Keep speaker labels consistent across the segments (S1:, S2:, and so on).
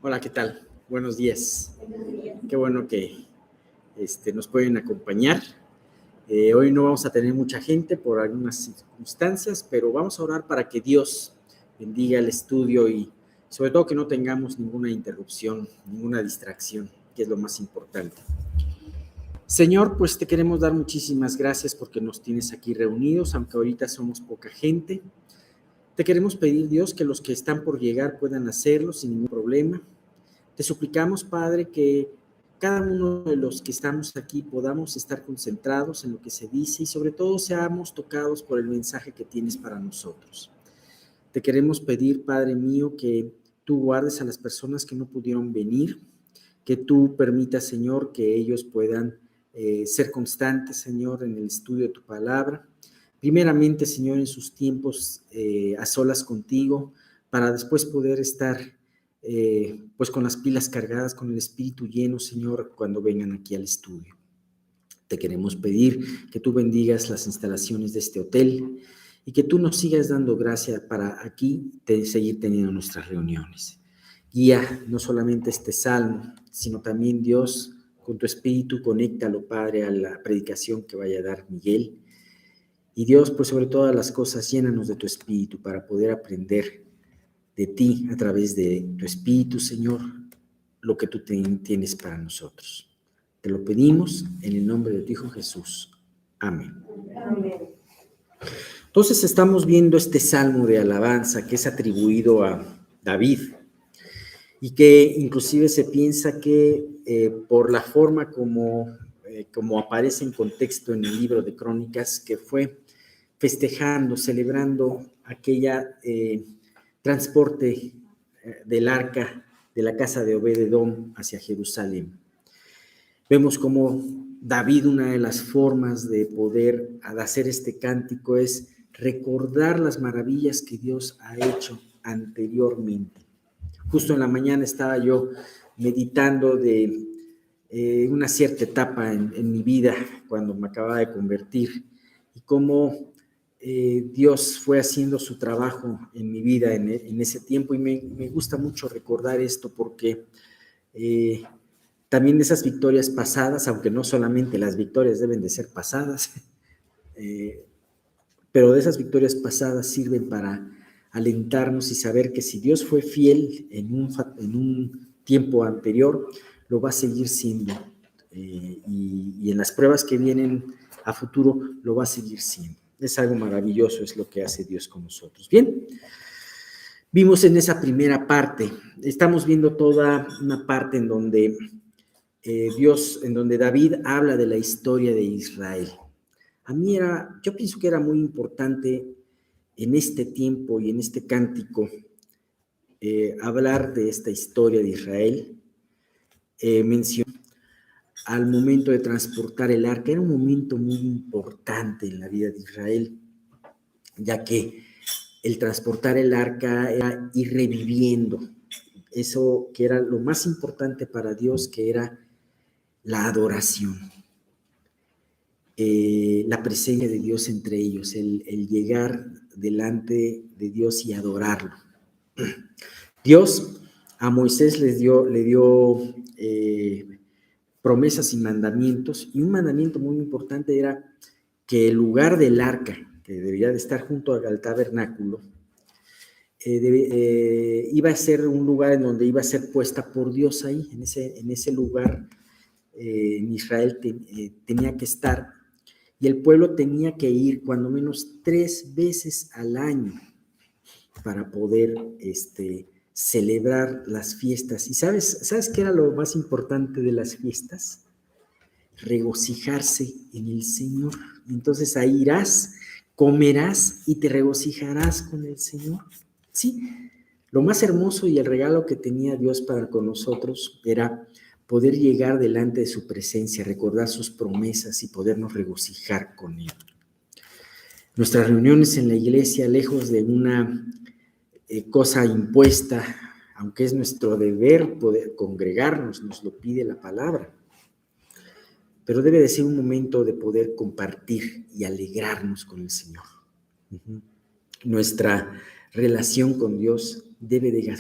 S1: Hola, ¿qué tal? Buenos días. Qué bueno que nos pueden acompañar. Hoy no vamos a tener mucha gente por algunas circunstancias, pero vamos a orar para que Dios bendiga el estudio y sobre todo que no tengamos ninguna interrupción, ninguna distracción, que es lo más importante. Señor, pues te queremos dar muchísimas gracias porque nos tienes aquí reunidos, aunque ahorita somos poca gente. Te queremos pedir, Dios, que los que están por llegar puedan hacerlo sin ningún problema. Te suplicamos, Padre, que cada uno de los que estamos aquí podamos estar concentrados en lo que se dice y sobre todo seamos tocados por el mensaje que tienes para nosotros. Te queremos pedir, Padre mío, que tú guardes a las personas que no pudieron venir, que tú permitas, Señor, que ellos puedan ser constantes, Señor, en el estudio de tu palabra. Primeramente, Señor, en sus tiempos a solas contigo, para después poder estar pues con las pilas cargadas, con el espíritu lleno, Señor, cuando vengan aquí al estudio. Te queremos pedir que tú bendigas las instalaciones de este hotel y que tú nos sigas dando gracia para aquí seguir teniendo nuestras reuniones. Guía no solamente este salmo, sino también, Dios, con tu espíritu, conéctalo, Padre, a la predicación que vaya a dar Miguel. Y Dios, pues sobre todas las cosas, llénanos de tu espíritu para poder aprender de ti a través de tu espíritu, Señor, lo que tú tienes para nosotros. Te lo pedimos en el nombre de tu Hijo Jesús. Amén. Amén. Entonces estamos viendo este salmo de alabanza que es atribuido a David y que inclusive se piensa que por la forma como aparece en contexto en el libro de Crónicas, que fue festejando, celebrando aquella transporte del arca de la casa de Obed-Edom hacia Jerusalén. Vemos como David, una de las formas de poder hacer este cántico es recordar las maravillas que Dios ha hecho anteriormente. Justo en la mañana estaba yo meditando de una cierta etapa en mi vida cuando me acababa de convertir y cómo Dios fue haciendo su trabajo en mi vida en ese tiempo, y me gusta mucho recordar esto porque también de esas victorias pasadas, aunque no solamente las victorias deben de ser pasadas, pero de esas victorias pasadas sirven para alentarnos y saber que si Dios fue fiel en un tiempo anterior, lo va a seguir siendo, y en las pruebas que vienen a futuro lo va a seguir siendo. Es algo maravilloso, es lo que hace Dios con nosotros. Bien, vimos en esa primera parte, estamos viendo toda una parte en donde en donde David habla de la historia de Israel. Yo pienso que era muy importante en este tiempo y en este cántico hablar de esta historia de Israel. Mencionó al momento de transportar el arca, era un momento muy importante en la vida de Israel, ya que el transportar el arca era ir reviviendo eso que era lo más importante para Dios, que era la adoración. La presencia de Dios entre ellos, el llegar delante de Dios y adorarlo. Dios a Moisés le dio promesas y mandamientos, y un mandamiento muy importante era que el lugar del arca, que debía de estar junto al tabernáculo, iba a ser un lugar en donde iba a ser puesta por Dios ahí, en ese lugar en Israel tenía que estar, y el pueblo tenía que ir cuando menos 3 veces al año para poder celebrar las fiestas. ¿Y sabes qué era lo más importante de las fiestas? Regocijarse en el Señor. Entonces ahí irás, comerás y te regocijarás con el Señor. Sí, lo más hermoso y el regalo que tenía Dios para con nosotros era poder llegar delante de su presencia, recordar sus promesas y podernos regocijar con Él. Nuestras reuniones en la iglesia, lejos de una cosa impuesta, aunque es nuestro deber poder congregarnos, nos lo pide la palabra, pero debe de ser un momento de poder compartir y alegrarnos con el Señor. Nuestra relación con Dios debe de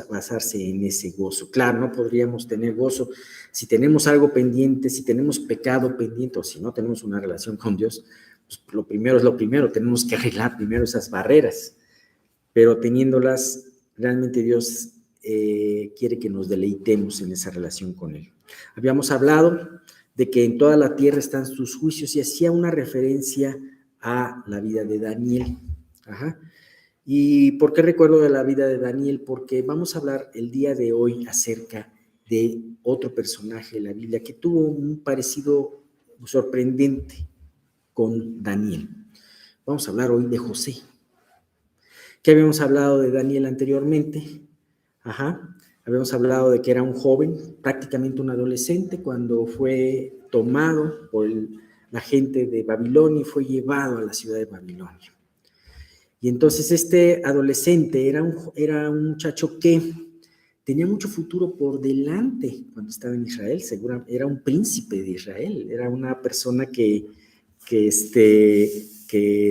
S1: basarse en ese gozo. Claro, no podríamos tener gozo si tenemos algo pendiente, si tenemos pecado pendiente o si no tenemos una relación con Dios. Pues lo primero es lo primero, tenemos que arreglar primero esas barreras, pero teniéndolas, realmente Dios quiere que nos deleitemos en esa relación con Él. Habíamos hablado de que en toda la tierra están sus juicios y hacía una referencia a la vida de Daniel. Ajá. ¿Y por qué recuerdo de la vida de Daniel? Porque vamos a hablar el día de hoy acerca de otro personaje de la Biblia que tuvo un parecido sorprendente con Daniel. Vamos a hablar hoy de José. ¿Qué habíamos hablado de Daniel anteriormente? Habíamos hablado de que era un joven, prácticamente un adolescente, cuando fue tomado por la gente de Babilonia y fue llevado a la ciudad de Babilonia. Y entonces este adolescente era un muchacho que tenía mucho futuro por delante cuando estaba en Israel. Era un príncipe de Israel, era una persona que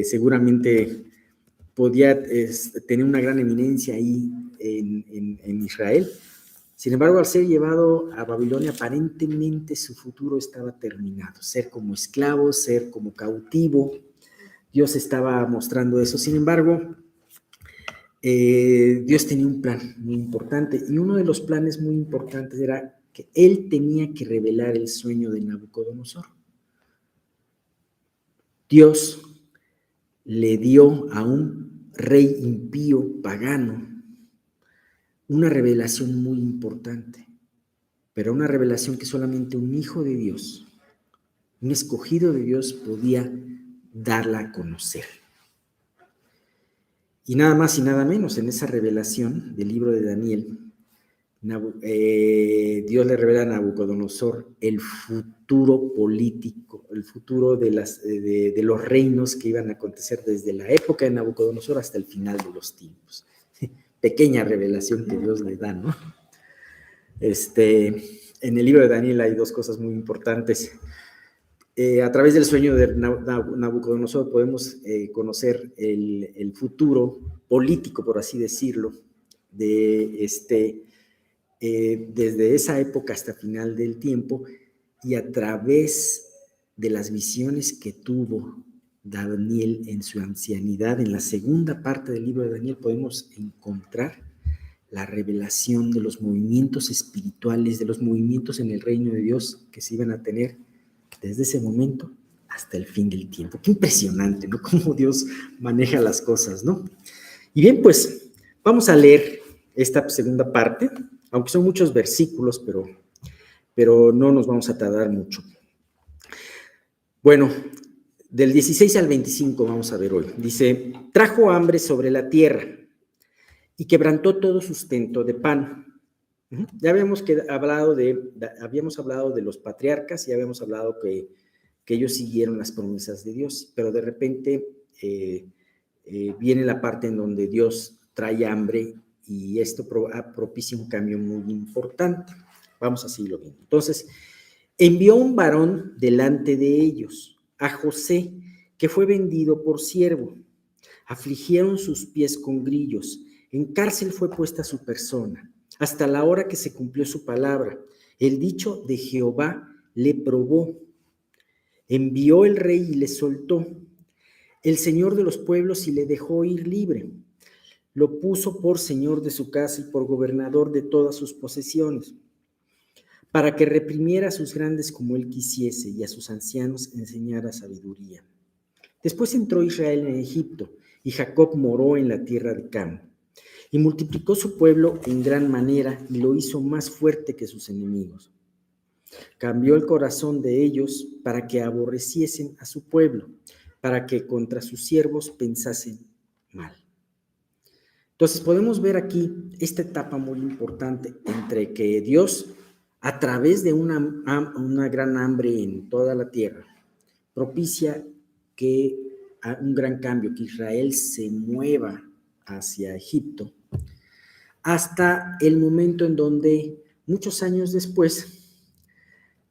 S1: seguramente podía tener una gran eminencia ahí en Israel. Sin embargo, al ser llevado a Babilonia, aparentemente su futuro estaba terminado. Ser como esclavo, ser como cautivo. Dios estaba mostrando eso. Sin embargo, Dios tenía un plan muy importante, y uno de los planes muy importantes era que él tenía que revelar el sueño de Nabucodonosor. Dios le dio a un rey impío, pagano, una revelación muy importante, pero una revelación que solamente un hijo de Dios, un escogido de Dios, podía darla a conocer. Y nada más y nada menos, en esa revelación del libro de Daniel, Dios le revela a Nabucodonosor el futuro político, el futuro de los reinos que iban a acontecer desde la época de Nabucodonosor hasta el final de los tiempos. Pequeña revelación que Dios le da, ¿no? En el libro de Daniel hay dos cosas muy importantes. A través del sueño de Nabucodonosor podemos conocer el futuro político, por así decirlo, desde esa época hasta final del tiempo, y a través de las visiones que tuvo Daniel en su ancianidad. En la segunda parte del libro de Daniel podemos encontrar la revelación de los movimientos espirituales, de los movimientos en el reino de Dios que se iban a tener desde ese momento hasta el fin del tiempo. Qué impresionante, ¿no? Cómo Dios maneja las cosas, ¿no? Y bien, pues vamos a leer esta segunda parte, aunque son muchos versículos, pero no nos vamos a tardar mucho. Bueno, del 16 al 25 vamos a ver hoy. Dice: trajo hambre sobre la tierra y quebrantó todo sustento de pan. Ya habíamos hablado de los patriarcas, y habíamos hablado que ellos siguieron las promesas de Dios, pero de repente viene la parte en donde Dios trae hambre, y esto propicia un cambio muy importante. Vamos a seguirlo viendo. Entonces, envió un varón delante de ellos, a José, que fue vendido por siervo. Afligieron sus pies con grillos, en cárcel fue puesta su persona, hasta la hora que se cumplió su palabra. El dicho de Jehová le probó. Envió el rey y le soltó, el señor de los pueblos, y le dejó ir libre. Lo puso por señor de su casa y por gobernador de todas sus posesiones, para que reprimiera a sus grandes como él quisiese, y a sus ancianos enseñara sabiduría. Después entró Israel en Egipto, y Jacob moró en la tierra de Cam, y multiplicó su pueblo en gran manera, y lo hizo más fuerte que sus enemigos. Cambió el corazón de ellos para que aborreciesen a su pueblo, para que contra sus siervos pensasen mal. Entonces podemos ver aquí esta etapa muy importante entre que Dios, a través de una gran hambre en toda la tierra, propicia que un gran cambio, que Israel se mueva hacia Egipto, hasta el momento en donde, muchos años después,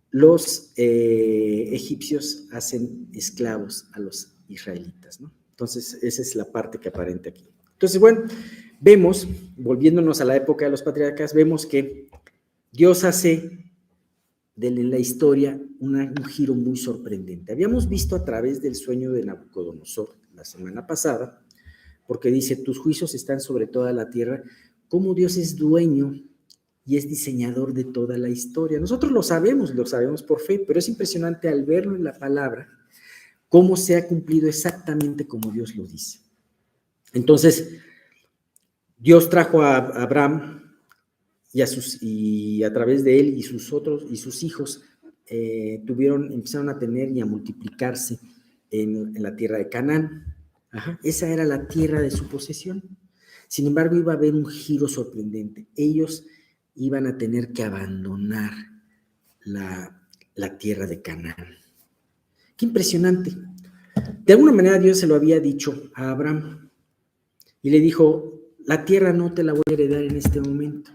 S1: los egipcios hacen esclavos a los israelitas, ¿no? Entonces, esa es la parte que aparenta aquí. Entonces, bueno, vemos, volviéndonos a la época de los patriarcas, vemos que Dios hace de la historia un giro muy sorprendente. Habíamos visto a través del sueño de Nabucodonosor la semana pasada, porque dice, tus juicios están sobre toda la tierra, cómo Dios es dueño y es diseñador de toda la historia. Nosotros lo sabemos por fe, pero es impresionante al verlo en la palabra, cómo se ha cumplido exactamente como Dios lo dice. Entonces, Dios trajo a Abraham y a través de él y sus hijos empezaron a tener y a multiplicarse en la tierra de Canaán. Ajá, esa era la tierra de su posesión. Sin embargo, iba a haber un giro sorprendente. Ellos iban a tener que abandonar la tierra de Canaán. Qué impresionante. De alguna manera Dios se lo había dicho a Abraham y le dijo, la tierra no te la voy a heredar en este momento.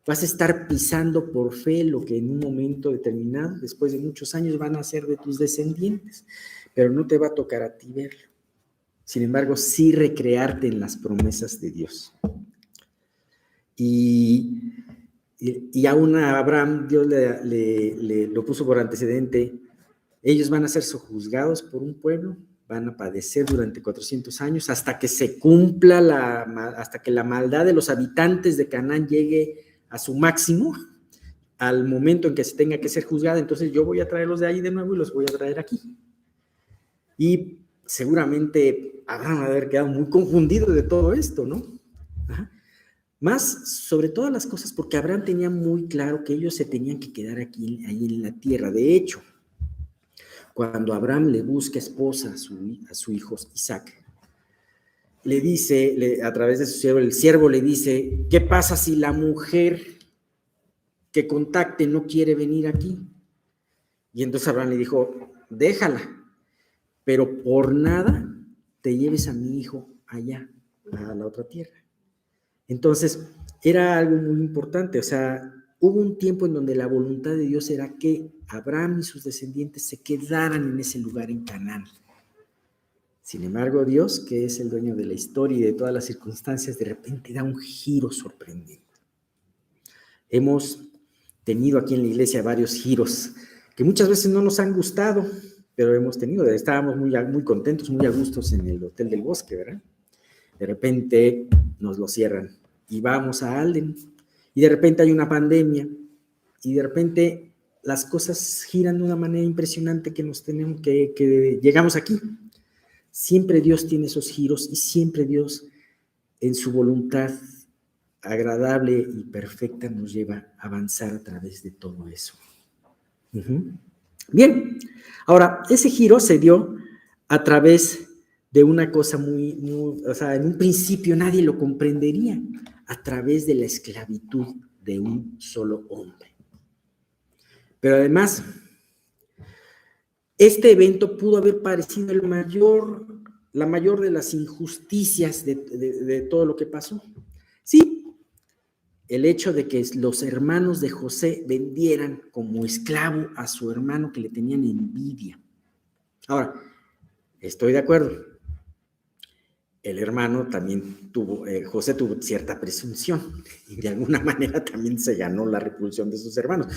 S1: Vas a estar pisando por fe lo que en un momento determinado, después de muchos años, van a ser de tus descendientes, pero no te va a tocar a ti verlo. Sin embargo, sí recrearte en las promesas de Dios. Y aún a Abraham, Dios le lo puso por antecedente, ellos van a ser sojuzgados por un pueblo, van a padecer durante 400 años hasta que se cumpla hasta que la maldad de los habitantes de Canaán llegue a su máximo, al momento en que se tenga que ser juzgada. Entonces yo voy a traerlos de ahí de nuevo y los voy a traer aquí. Y seguramente Abraham va a haber quedado muy confundido de todo esto, ¿no? Ajá. Más sobre todas las cosas, porque Abraham tenía muy claro que ellos se tenían que quedar ahí en la tierra. De hecho, cuando Abraham le busca esposa a su hijo Isaac, le dice, a través de su siervo, el siervo le dice, ¿qué pasa si la mujer que contacte no quiere venir aquí? Y entonces Abraham le dijo, déjala, pero por nada te lleves a mi hijo allá, a la otra tierra. Entonces, era algo muy importante, o sea, hubo un tiempo en donde la voluntad de Dios era que Abraham y sus descendientes se quedaran en ese lugar en Canaán. Sin embargo, Dios, que es el dueño de la historia y de todas las circunstancias, de repente da un giro sorprendente. Hemos tenido aquí en la iglesia varios giros que muchas veces no nos han gustado, pero hemos tenido, estábamos muy contentos, muy a gustos en el Hotel del Bosque, ¿verdad? De repente nos lo cierran y vamos a Alden, y de repente hay una pandemia, y de repente las cosas giran de una manera impresionante que nos tenemos que llegamos aquí. Siempre Dios tiene esos giros y siempre Dios en su voluntad agradable y perfecta nos lleva a avanzar a través de todo eso. Bien, ahora ese giro se dio a través de una cosa o sea, en un principio nadie lo comprendería, a través de la esclavitud de un solo hombre. Pero además, este evento pudo haber parecido la mayor de las injusticias de todo lo que pasó. Sí, el hecho de que los hermanos de José vendieran como esclavo a su hermano, que le tenían envidia. Ahora, estoy de acuerdo. El hermano también José tuvo cierta presunción y de alguna manera también se ganó la repulsión de sus hermanos.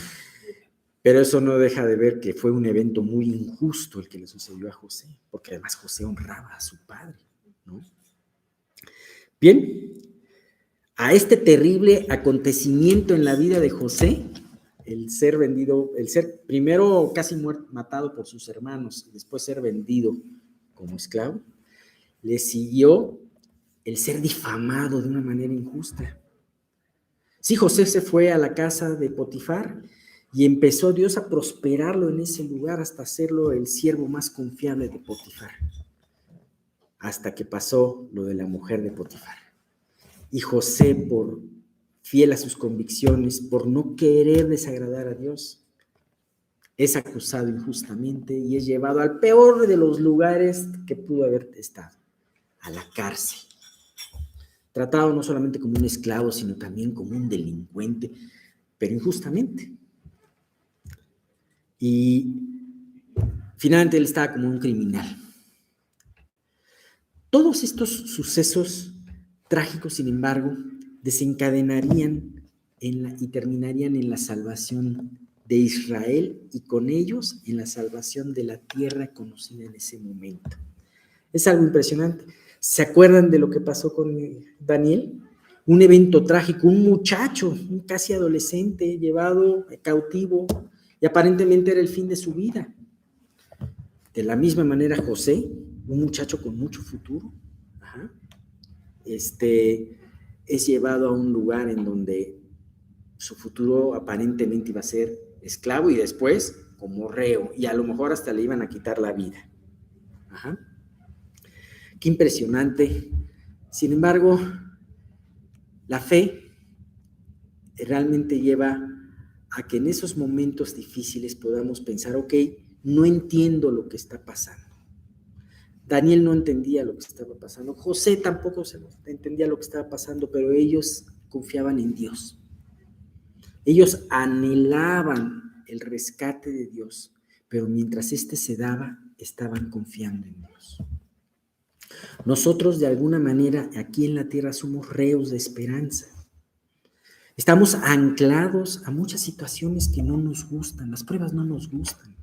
S1: Pero eso no deja de ver que fue un evento muy injusto el que le sucedió a José, porque además José honraba a su padre, ¿no? Bien, a este terrible acontecimiento en la vida de José, el ser primero casi matado por sus hermanos y después ser vendido como esclavo, le siguió el ser difamado de una manera injusta. Sí, José se fue a la casa de Potifar y empezó Dios a prosperarlo en ese lugar hasta hacerlo el siervo más confiable de Potifar, hasta que pasó lo de la mujer de Potifar. Y José, por fiel a sus convicciones, por no querer desagradar a Dios, es acusado injustamente y es llevado al peor de los lugares que pudo haber estado, a la cárcel. Tratado no solamente como un esclavo, sino también como un delincuente, pero injustamente. Y finalmente él estaba como un criminal. Todos estos sucesos trágicos, sin embargo, desencadenarían y terminarían en la salvación de Israel y con ellos en la salvación de la tierra conocida en ese momento. Es algo impresionante. ¿Se acuerdan de lo que pasó con Daniel? Un evento trágico, un muchacho, un casi adolescente, llevado cautivo, y aparentemente era el fin de su vida. De la misma manera, José, un muchacho con mucho futuro, es llevado a un lugar en donde su futuro aparentemente iba a ser esclavo y después como reo, y a lo mejor hasta le iban a quitar la vida. Qué impresionante. Sin embargo, la fe realmente lleva a que en esos momentos difíciles podamos pensar, ok, no entiendo lo que está pasando. Daniel no entendía lo que estaba pasando. José tampoco entendía lo que estaba pasando, pero ellos confiaban en Dios. Ellos anhelaban el rescate de Dios, pero mientras éste se daba, estaban confiando en Dios. Nosotros, de alguna manera, aquí en la tierra somos reos de esperanza. Estamos anclados a muchas situaciones que no nos gustan, las pruebas no nos gustan.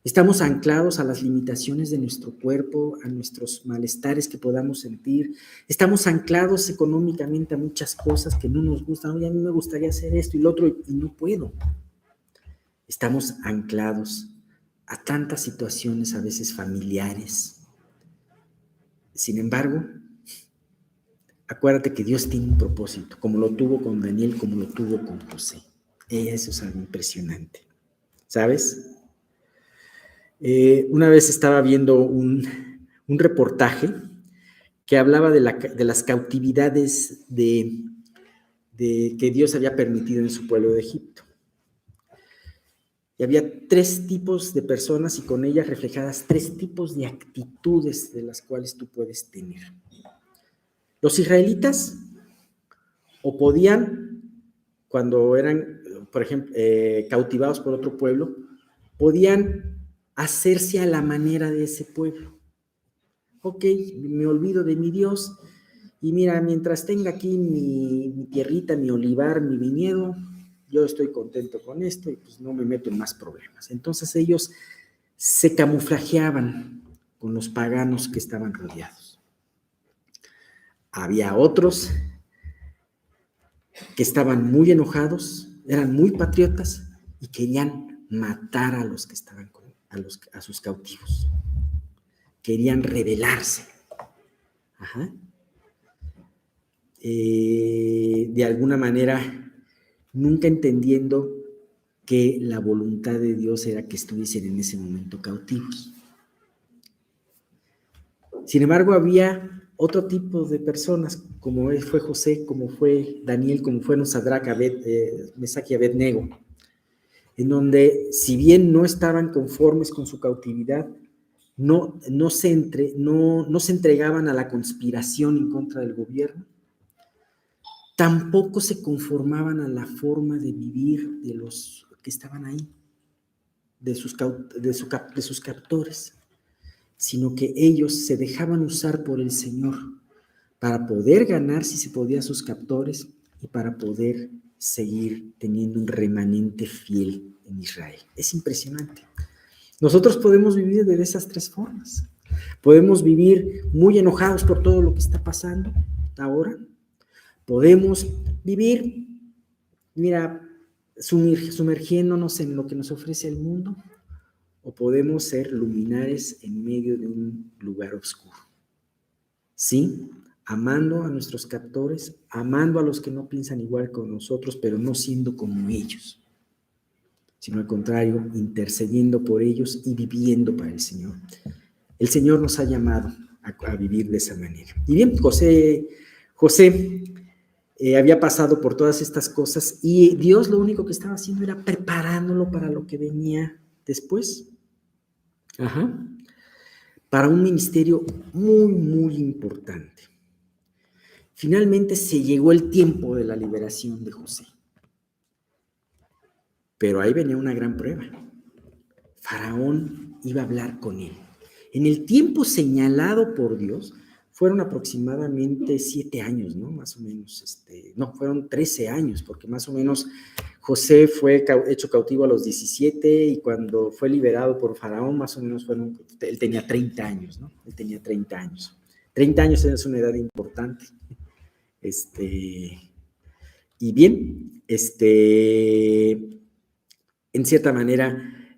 S1: Estamos anclados a las limitaciones de nuestro cuerpo, a nuestros malestares que podamos sentir. Estamos anclados económicamente a muchas cosas que no nos gustan. Oye, a mí me gustaría hacer esto y lo otro y no puedo. Estamos anclados a tantas situaciones, a veces familiares. Sin embargo, acuérdate que Dios tiene un propósito, como lo tuvo con Daniel, como lo tuvo con José. Eso es algo impresionante, ¿sabes? Una vez estaba viendo un reportaje que hablaba de las cautividades que Dios había permitido en su pueblo de Egipto. Y había 3 tipos de personas y con ellas reflejadas 3 tipos de actitudes de las cuales tú puedes tener. Los israelitas o podían, cuando eran, por ejemplo, cautivados por otro pueblo, podían hacerse a la manera de ese pueblo. Ok, me olvido de mi Dios y mira, mientras tenga aquí mi tierrita, mi olivar, mi viñedo, yo estoy contento con esto y pues no me meto en más problemas. Entonces ellos se camuflajeaban con los paganos que estaban rodeados. Había otros que estaban muy enojados, eran muy patriotas y querían matar a los que estaban a sus cautivos. Querían rebelarse. De alguna manera, nunca entendiendo que la voluntad de Dios era que estuviesen en ese momento cautivos. Sin embargo, había otro tipo de personas, como fue José, como fue Daniel, como fueron Sadrach, Mesach y Abednego, en donde, si bien no estaban conformes con su cautividad, no se entregaban a la conspiración en contra del gobierno, tampoco se conformaban a la forma de vivir de los que estaban ahí, de sus captores, sino que ellos se dejaban usar por el Señor para poder ganar, si se podía, a sus captores y para poder seguir teniendo un remanente fiel en Israel. Es impresionante. Nosotros podemos vivir de esas 3 formas. Podemos vivir muy enojados por todo lo que está pasando ahora. Podemos vivir, mira, sumergiéndonos en lo que nos ofrece el mundo, o podemos ser luminares en medio de un lugar oscuro. Sí, amando a nuestros captores, amando a los que no piensan igual con nosotros, pero no siendo como ellos, sino al contrario, intercediendo por ellos y viviendo para el Señor. El Señor nos ha llamado a vivir de esa manera. Y bien, José había pasado por todas estas cosas y Dios lo único que estaba haciendo era preparándolo para lo que venía después. Para un ministerio muy, muy importante. Finalmente se llegó el tiempo de la liberación de José. Pero ahí venía una gran prueba. Faraón iba a hablar con él. En el tiempo señalado por Dios, fueron aproximadamente 7 años, ¿no? Más o menos, no, fueron 13 años, porque más o menos José fue hecho cautivo a los 17 y cuando fue liberado por Faraón, más o menos él tenía 30 años, ¿no? Él tenía 30 años. 30 años es una edad importante. Y bien, en cierta manera,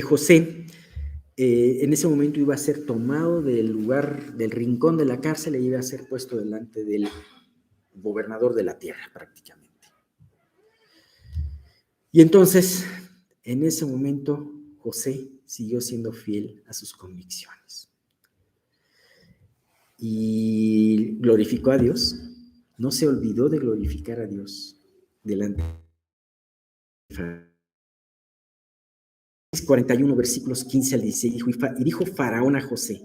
S1: José en ese momento iba a ser tomado del lugar, del rincón de la cárcel e iba a ser puesto delante del gobernador de la tierra prácticamente. Y entonces, en ese momento, José siguió siendo fiel a sus convicciones. Y glorificó a Dios, no se olvidó de glorificar a Dios delante de 41, versículos 15 al 16, y dijo Faraón a José: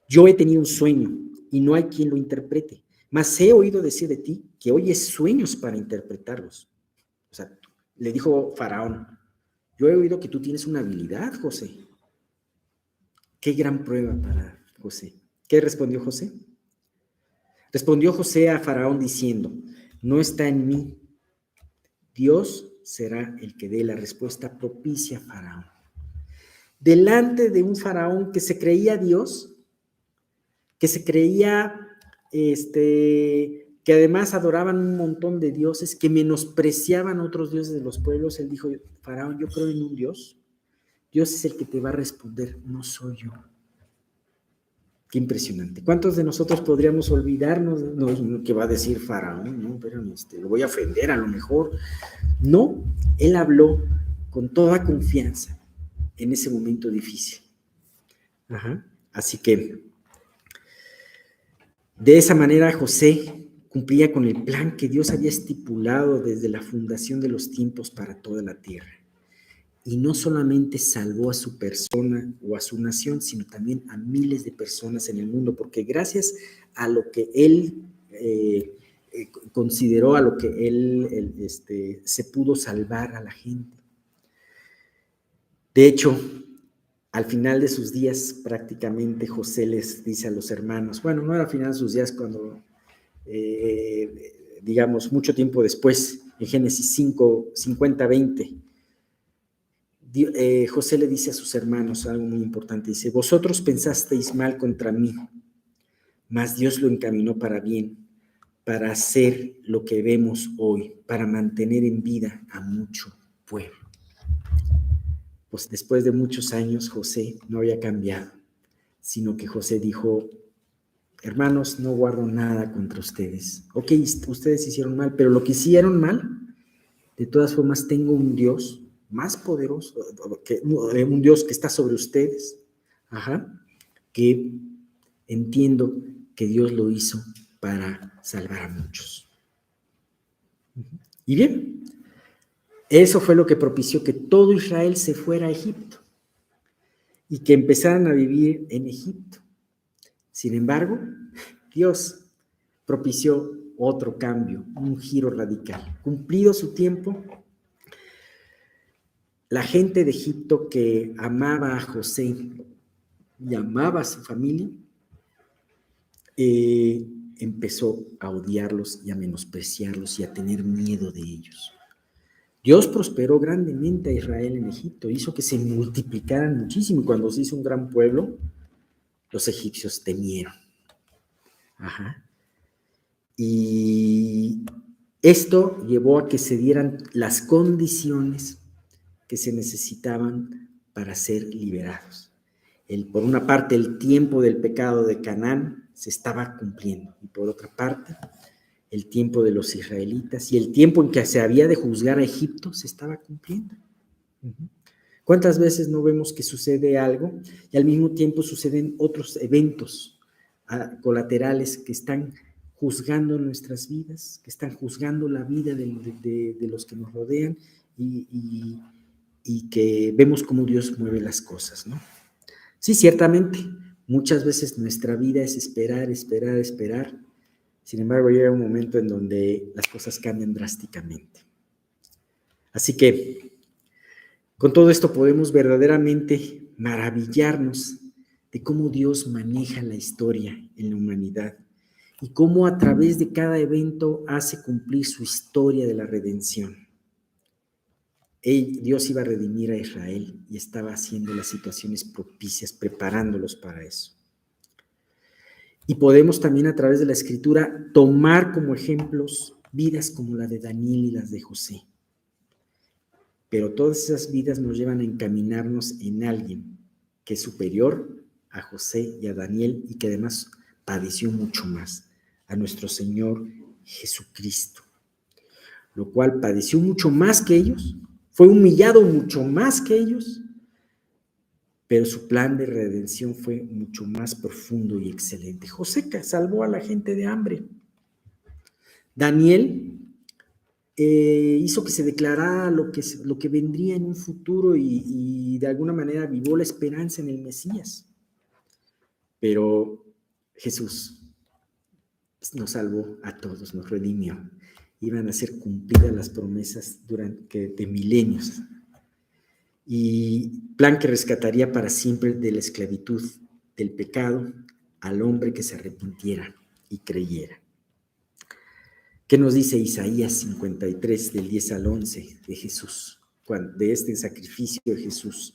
S1: yo he tenido un sueño y no hay quien lo interprete, mas he oído decir de ti que oyes sueños para interpretarlos. O sea, le dijo Faraón: yo he oído que tú tienes una habilidad, José. Qué gran prueba para José. ¿Qué respondió José? Respondió José a Faraón diciendo: no está en mí. Dios será el que dé la respuesta propicia a Faraón. Delante de un Faraón que se creía Dios, que se creía, que además adoraban un montón de dioses, que menospreciaban otros dioses de los pueblos, él dijo: Faraón, yo creo en un Dios. Dios es el que te va a responder, no soy yo. Qué impresionante. ¿Cuántos de nosotros podríamos olvidarnos? No, que va a decir Faraón, no, pero lo voy a ofender a lo mejor. No, él habló con toda confianza en ese momento difícil. Ajá. Así que de esa manera José cumplía con el plan que Dios había estipulado desde la fundación de los tiempos para toda la tierra. Y no solamente salvó a su persona o a su nación, sino también a miles de personas en el mundo, porque gracias a lo que él consideró, a lo que él se pudo salvar a la gente. De hecho, al final de sus días, prácticamente José les dice a los hermanos, bueno, no era al final de sus días, cuando, digamos, mucho tiempo después, en Génesis 5, 50-20, José le dice a sus hermanos algo muy importante, dice: vosotros pensasteis mal contra mí, mas Dios lo encaminó para bien, para hacer lo que vemos hoy, para mantener en vida a mucho pueblo. Pues después de muchos años José no había cambiado, sino que José dijo: hermanos, no guardo nada contra ustedes. Ok, ustedes hicieron mal, pero lo que hicieron mal, de todas formas tengo un Dios más poderoso, un Dios que está sobre ustedes, que entiendo que Dios lo hizo para salvar a muchos. Y bien, eso fue lo que propició que todo Israel se fuera a Egipto y que empezaran a vivir en Egipto. Sin embargo, Dios propició otro cambio, un giro radical. Cumplido su tiempo, la gente de Egipto que amaba a José y amaba a su familia, empezó a odiarlos y a menospreciarlos y a tener miedo de ellos. Dios prosperó grandemente a Israel en Egipto, hizo que se multiplicaran muchísimo, y cuando se hizo un gran pueblo, los egipcios temieron. Y esto llevó a que se dieran las condiciones que se necesitaban para ser liberados. Por una parte, el tiempo del pecado de Canaán se estaba cumpliendo, y por otra parte, el tiempo de los israelitas y el tiempo en que se había de juzgar a Egipto se estaba cumpliendo. ¿Cuántas veces no vemos que sucede algo y al mismo tiempo suceden otros eventos colaterales que están juzgando nuestras vidas, que están juzgando la vida de los que nos rodean, y que vemos cómo Dios mueve las cosas, ¿no? Sí, ciertamente, muchas veces nuestra vida es esperar. Sin embargo, llega un momento en donde las cosas cambian drásticamente. Así que, con todo esto podemos verdaderamente maravillarnos de cómo Dios maneja la historia en la humanidad y cómo a través de cada evento hace cumplir su historia de la redención. Dios iba a redimir a Israel y estaba haciendo las situaciones propicias, preparándolos para eso. Y podemos también a través de la Escritura tomar como ejemplos vidas como la de Daniel y las de José. Pero todas esas vidas nos llevan a encaminarnos en alguien que es superior a José y a Daniel y que además padeció mucho más, a nuestro Señor Jesucristo, lo cual padeció mucho más que ellos, fue humillado mucho más que ellos, pero su plan de redención fue mucho más profundo y excelente. José salvó a la gente de hambre. Daniel hizo que se declarara lo que vendría en un futuro y de alguna manera avivó la esperanza en el Mesías. Pero Jesús nos salvó a todos, nos redimió. Iban a ser cumplidas las promesas de milenios. Y plan que rescataría para siempre de la esclavitud del pecado al hombre que se arrepintiera y creyera. ¿Qué nos dice Isaías 53, del 10 al 11 de Jesús, de este sacrificio de Jesús?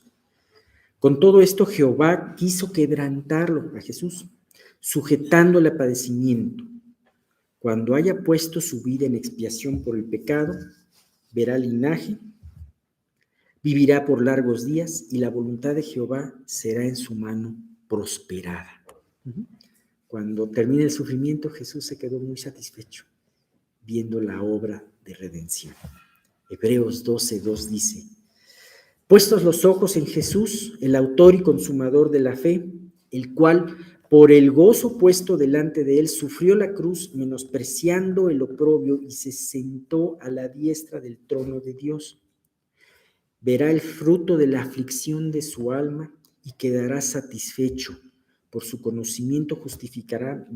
S1: Con todo esto Jehová quiso quebrantarlo a Jesús, sujetándole a padecimiento. Cuando haya puesto su vida en expiación por el pecado, verá linaje, vivirá por largos días y la voluntad de Jehová será en su mano prosperada. Cuando termine el sufrimiento, Jesús se quedó muy satisfecho viendo la obra de redención. Hebreos 12:2 dice: puestos los ojos en Jesús, el autor y consumador de la fe, el cual, por el gozo puesto delante de él, sufrió la cruz, menospreciando el oprobio, y se sentó a la diestra del trono de Dios. Verá el fruto de la aflicción de su alma y quedará satisfecho. Por su conocimiento justificará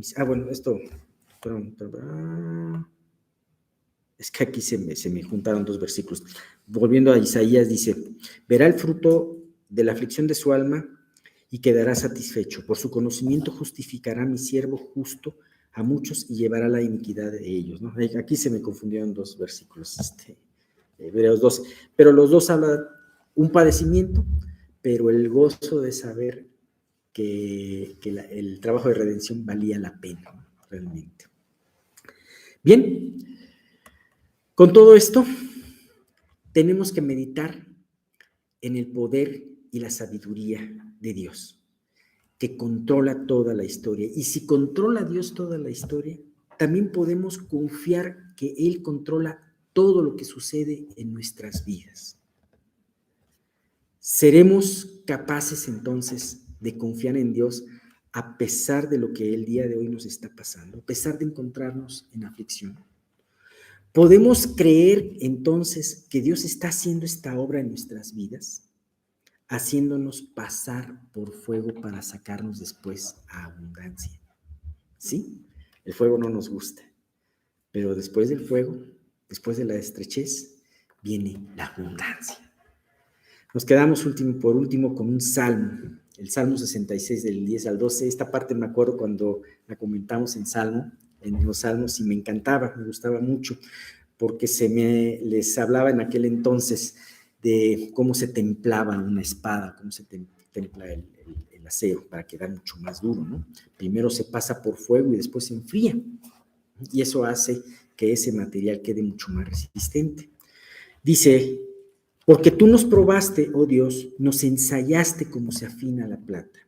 S1: Es que aquí se me juntaron dos versículos. Volviendo a Isaías, dice: verá el fruto de la aflicción de su alma y quedará satisfecho. Por su conocimiento justificará mi siervo justo a muchos y llevará la iniquidad de ellos, ¿no? Aquí se me confundieron dos versículos, Hebreos 12. Pero los dos hablan un padecimiento, pero el gozo de saber que el trabajo de redención valía la pena, ¿no? Realmente. Bien. Con todo esto, tenemos que meditar en el poder y la sabiduría de Dios, que controla toda la historia. Y si controla Dios toda la historia, también podemos confiar que Él controla todo lo que sucede en nuestras vidas. Seremos capaces entonces de confiar en Dios a pesar de lo que el día de hoy nos está pasando, a pesar de encontrarnos en aflicción. ¿Podemos creer entonces que Dios está haciendo esta obra en nuestras vidas, haciéndonos pasar por fuego para sacarnos después a abundancia? ¿Sí? El fuego no nos gusta, pero después del fuego, después de la estrechez, viene la abundancia. Nos quedamos por último con un salmo, el Salmo 66 del 10 al 12. Esta parte me acuerdo cuando la comentamos en los salmos, y me encantaba, me gustaba mucho, porque les hablaba en aquel entonces de cómo se templaba una espada, cómo se templa el acero para quedar mucho más duro, ¿no? Primero se pasa por fuego y después se enfría, y eso hace que ese material quede mucho más resistente. Dice: porque tú nos probaste, oh Dios, nos ensayaste como se afina la plata.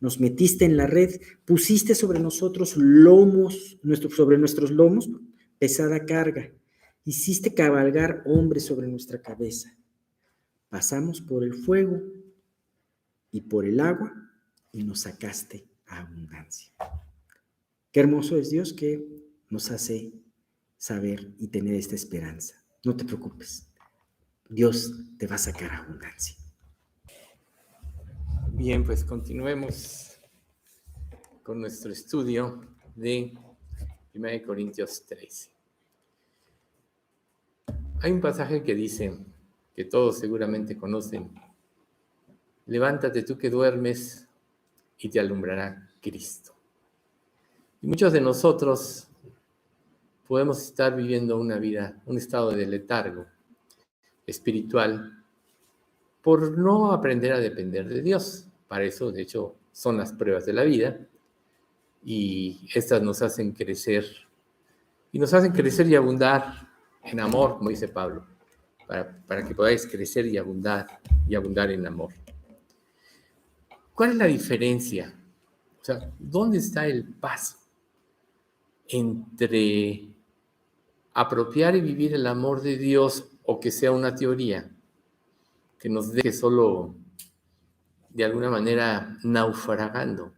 S1: Nos metiste en la red, pusiste sobre nuestros lomos pesada carga. Hiciste cabalgar hombres sobre nuestra cabeza. Pasamos por el fuego y por el agua y nos sacaste a abundancia. Qué hermoso es Dios, que nos hace saber y tener esta esperanza. No te preocupes, Dios te va a sacar a abundancia.
S2: Bien, pues continuemos con nuestro estudio de 1 Corintios 13. Hay un pasaje que dice, que todos seguramente conocen: levántate tú que duermes, y te alumbrará Cristo. Y muchos de nosotros podemos estar viviendo una vida, un estado de letargo espiritual por no aprender a depender de Dios. Para eso, de hecho, son las pruebas de la vida y estas nos hacen crecer y abundar en amor, como dice Pablo, para que podáis crecer y abundar en amor. ¿Cuál es la diferencia? O sea, ¿dónde está el paso entre apropiar y vivir el amor de Dios o que sea una teoría que nos deje solo de alguna manera naufragando?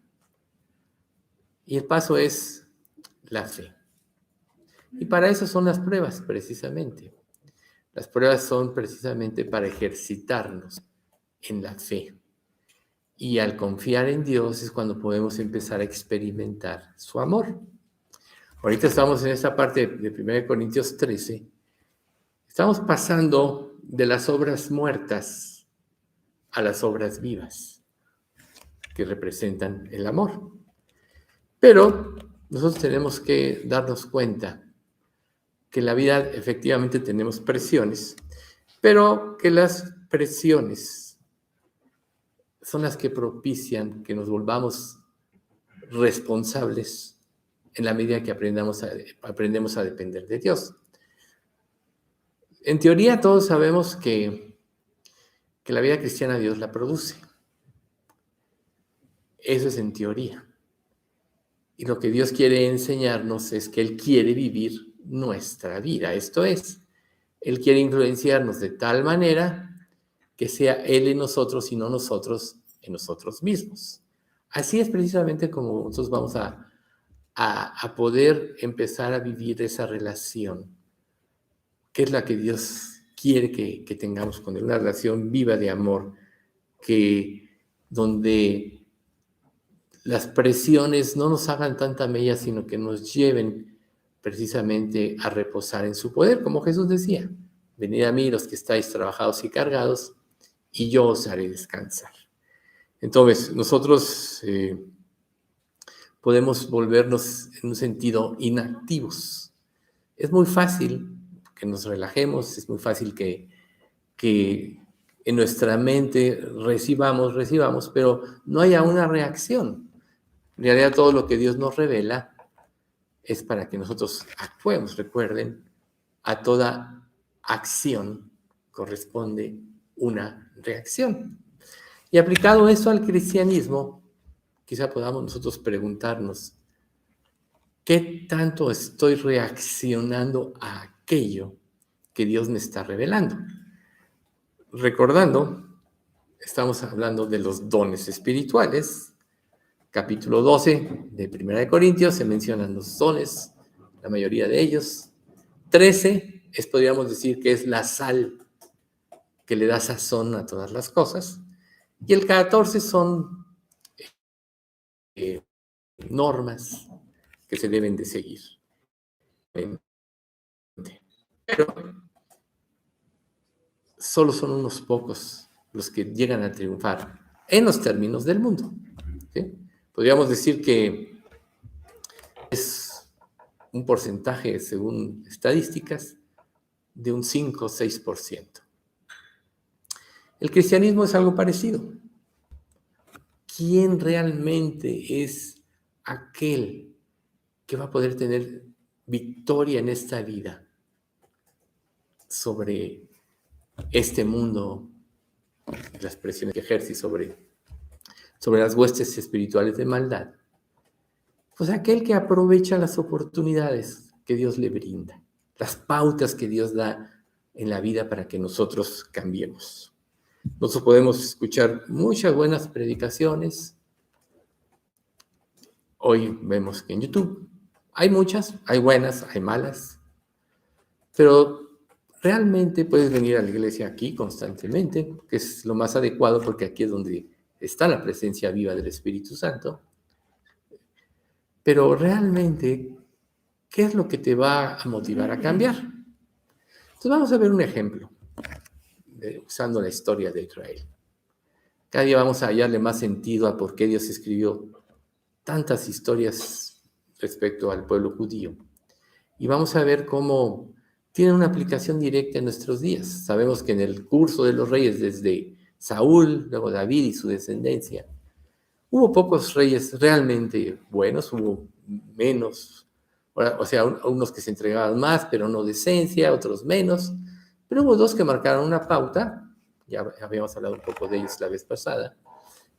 S2: Y el paso es la fe. Y para eso son las pruebas, precisamente. Las pruebas son precisamente para ejercitarnos en la fe. Y al confiar en Dios es cuando podemos empezar a experimentar su amor. Ahorita estamos en esta parte de 1 Corintios 13. Estamos pasando de las obras muertas a las obras vivas, que representan el amor. Pero nosotros tenemos que darnos cuenta que en la vida efectivamente tenemos presiones, pero que las presiones son las que propician que nos volvamos responsables en la medida que aprendemos a depender de Dios. En teoría todos sabemos que la vida cristiana Dios la produce. Eso es en teoría. Y lo que Dios quiere enseñarnos es que Él quiere vivir nuestra vida. Esto es, Él quiere influenciarnos de tal manera que sea Él en nosotros y no nosotros en nosotros mismos. Así es precisamente como nosotros vamos a poder empezar a vivir esa relación, que es la que Dios quiere que tengamos con Él, una relación viva de amor, donde las presiones no nos hagan tanta mella, sino que nos lleven precisamente a reposar en su poder, como Jesús decía: venid a mí los que estáis trabajados y cargados, y yo os haré descansar. Entonces, nosotros podemos volvernos en un sentido inactivos. Es muy fácil que nos relajemos, es muy fácil que en nuestra mente recibamos, pero no haya una reacción. En realidad, todo lo que Dios nos revela es para que nosotros actuemos. Recuerden, a toda acción corresponde una reacción. Y aplicado eso al cristianismo, quizá podamos nosotros preguntarnos: ¿qué tanto estoy reaccionando a aquello que Dios me está revelando? Recordando, estamos hablando de los dones espirituales. Capítulo 12 de 1 Corintios se mencionan los dones, la mayoría de ellos. 13 podríamos decir que es la sal que le da sazón a todas las cosas. Y el 14 son normas que se deben de seguir. Pero solo son unos pocos los que llegan a triunfar en los términos del mundo. ¿Sí? Podríamos decir que es un porcentaje, según estadísticas, de un 5 o 6%. El cristianismo es algo parecido. ¿Quién realmente es aquel que va a poder tener victoria en esta vida sobre este mundo, las presiones que ejerce sobre las huestes espirituales de maldad? Pues aquel que aprovecha las oportunidades que Dios le brinda, las pautas que Dios da en la vida para que nosotros cambiemos. Nosotros podemos escuchar muchas buenas predicaciones. Hoy vemos que en YouTube hay muchas, hay buenas, hay malas, pero realmente puedes venir a la iglesia aquí constantemente, que es lo más adecuado porque aquí es donde está la presencia viva del Espíritu Santo. Pero realmente, ¿qué es lo que te va a motivar a cambiar? Entonces vamos a ver un ejemplo, usando la historia de Israel. Cada día vamos a hallarle más sentido a por qué Dios escribió tantas historias respecto al pueblo judío. Y vamos a ver cómo tienen una aplicación directa en nuestros días. Sabemos que en el curso de los reyes, desde Saúl, luego David y su descendencia, hubo pocos reyes realmente buenos, hubo menos, o sea, unos que se entregaban más, pero no de esencia, otros menos, pero hubo dos que marcaron una pauta, ya habíamos hablado un poco de ellos la vez pasada,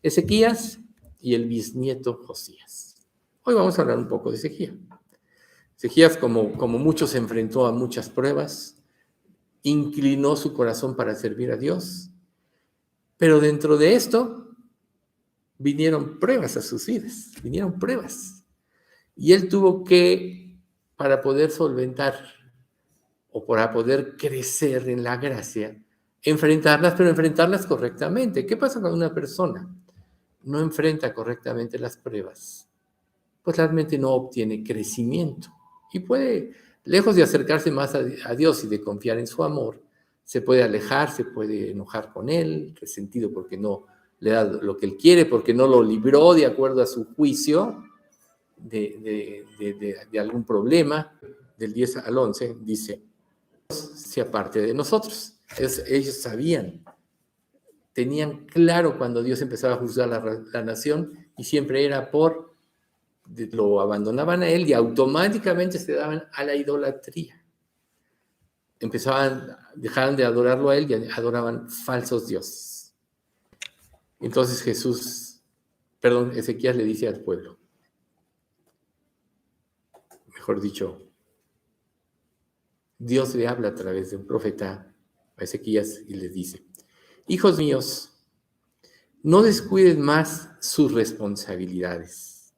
S2: Ezequías y el bisnieto Josías. Hoy vamos a hablar un poco de Ezequías. Ezequías, como muchos, se enfrentó a muchas pruebas, inclinó su corazón para servir a Dios, pero dentro de esto vinieron pruebas a sus vidas, vinieron pruebas. Y él tuvo que, para poder solventar o para poder crecer en la gracia, enfrentarlas, pero enfrentarlas correctamente. ¿Qué pasa cuando una persona no enfrenta correctamente las pruebas? Pues realmente no obtiene crecimiento. Y puede, lejos de acercarse más a Dios y de confiar en su amor, se puede alejar, se puede enojar con él, resentido porque no le da lo que él quiere, porque no lo libró de acuerdo a su juicio de algún problema. Del 10 al 11 dice, se aparte de nosotros. Ellos sabían, tenían claro cuando Dios empezaba a juzgar la nación, y siempre era lo abandonaban a él y automáticamente se daban a la idolatría. Dejaban de adorarlo a él y adoraban falsos dioses. Entonces Ezequías le dice al pueblo, mejor dicho, Dios le habla a través de un profeta a Ezequías y les dice, hijos míos, no descuiden más sus responsabilidades.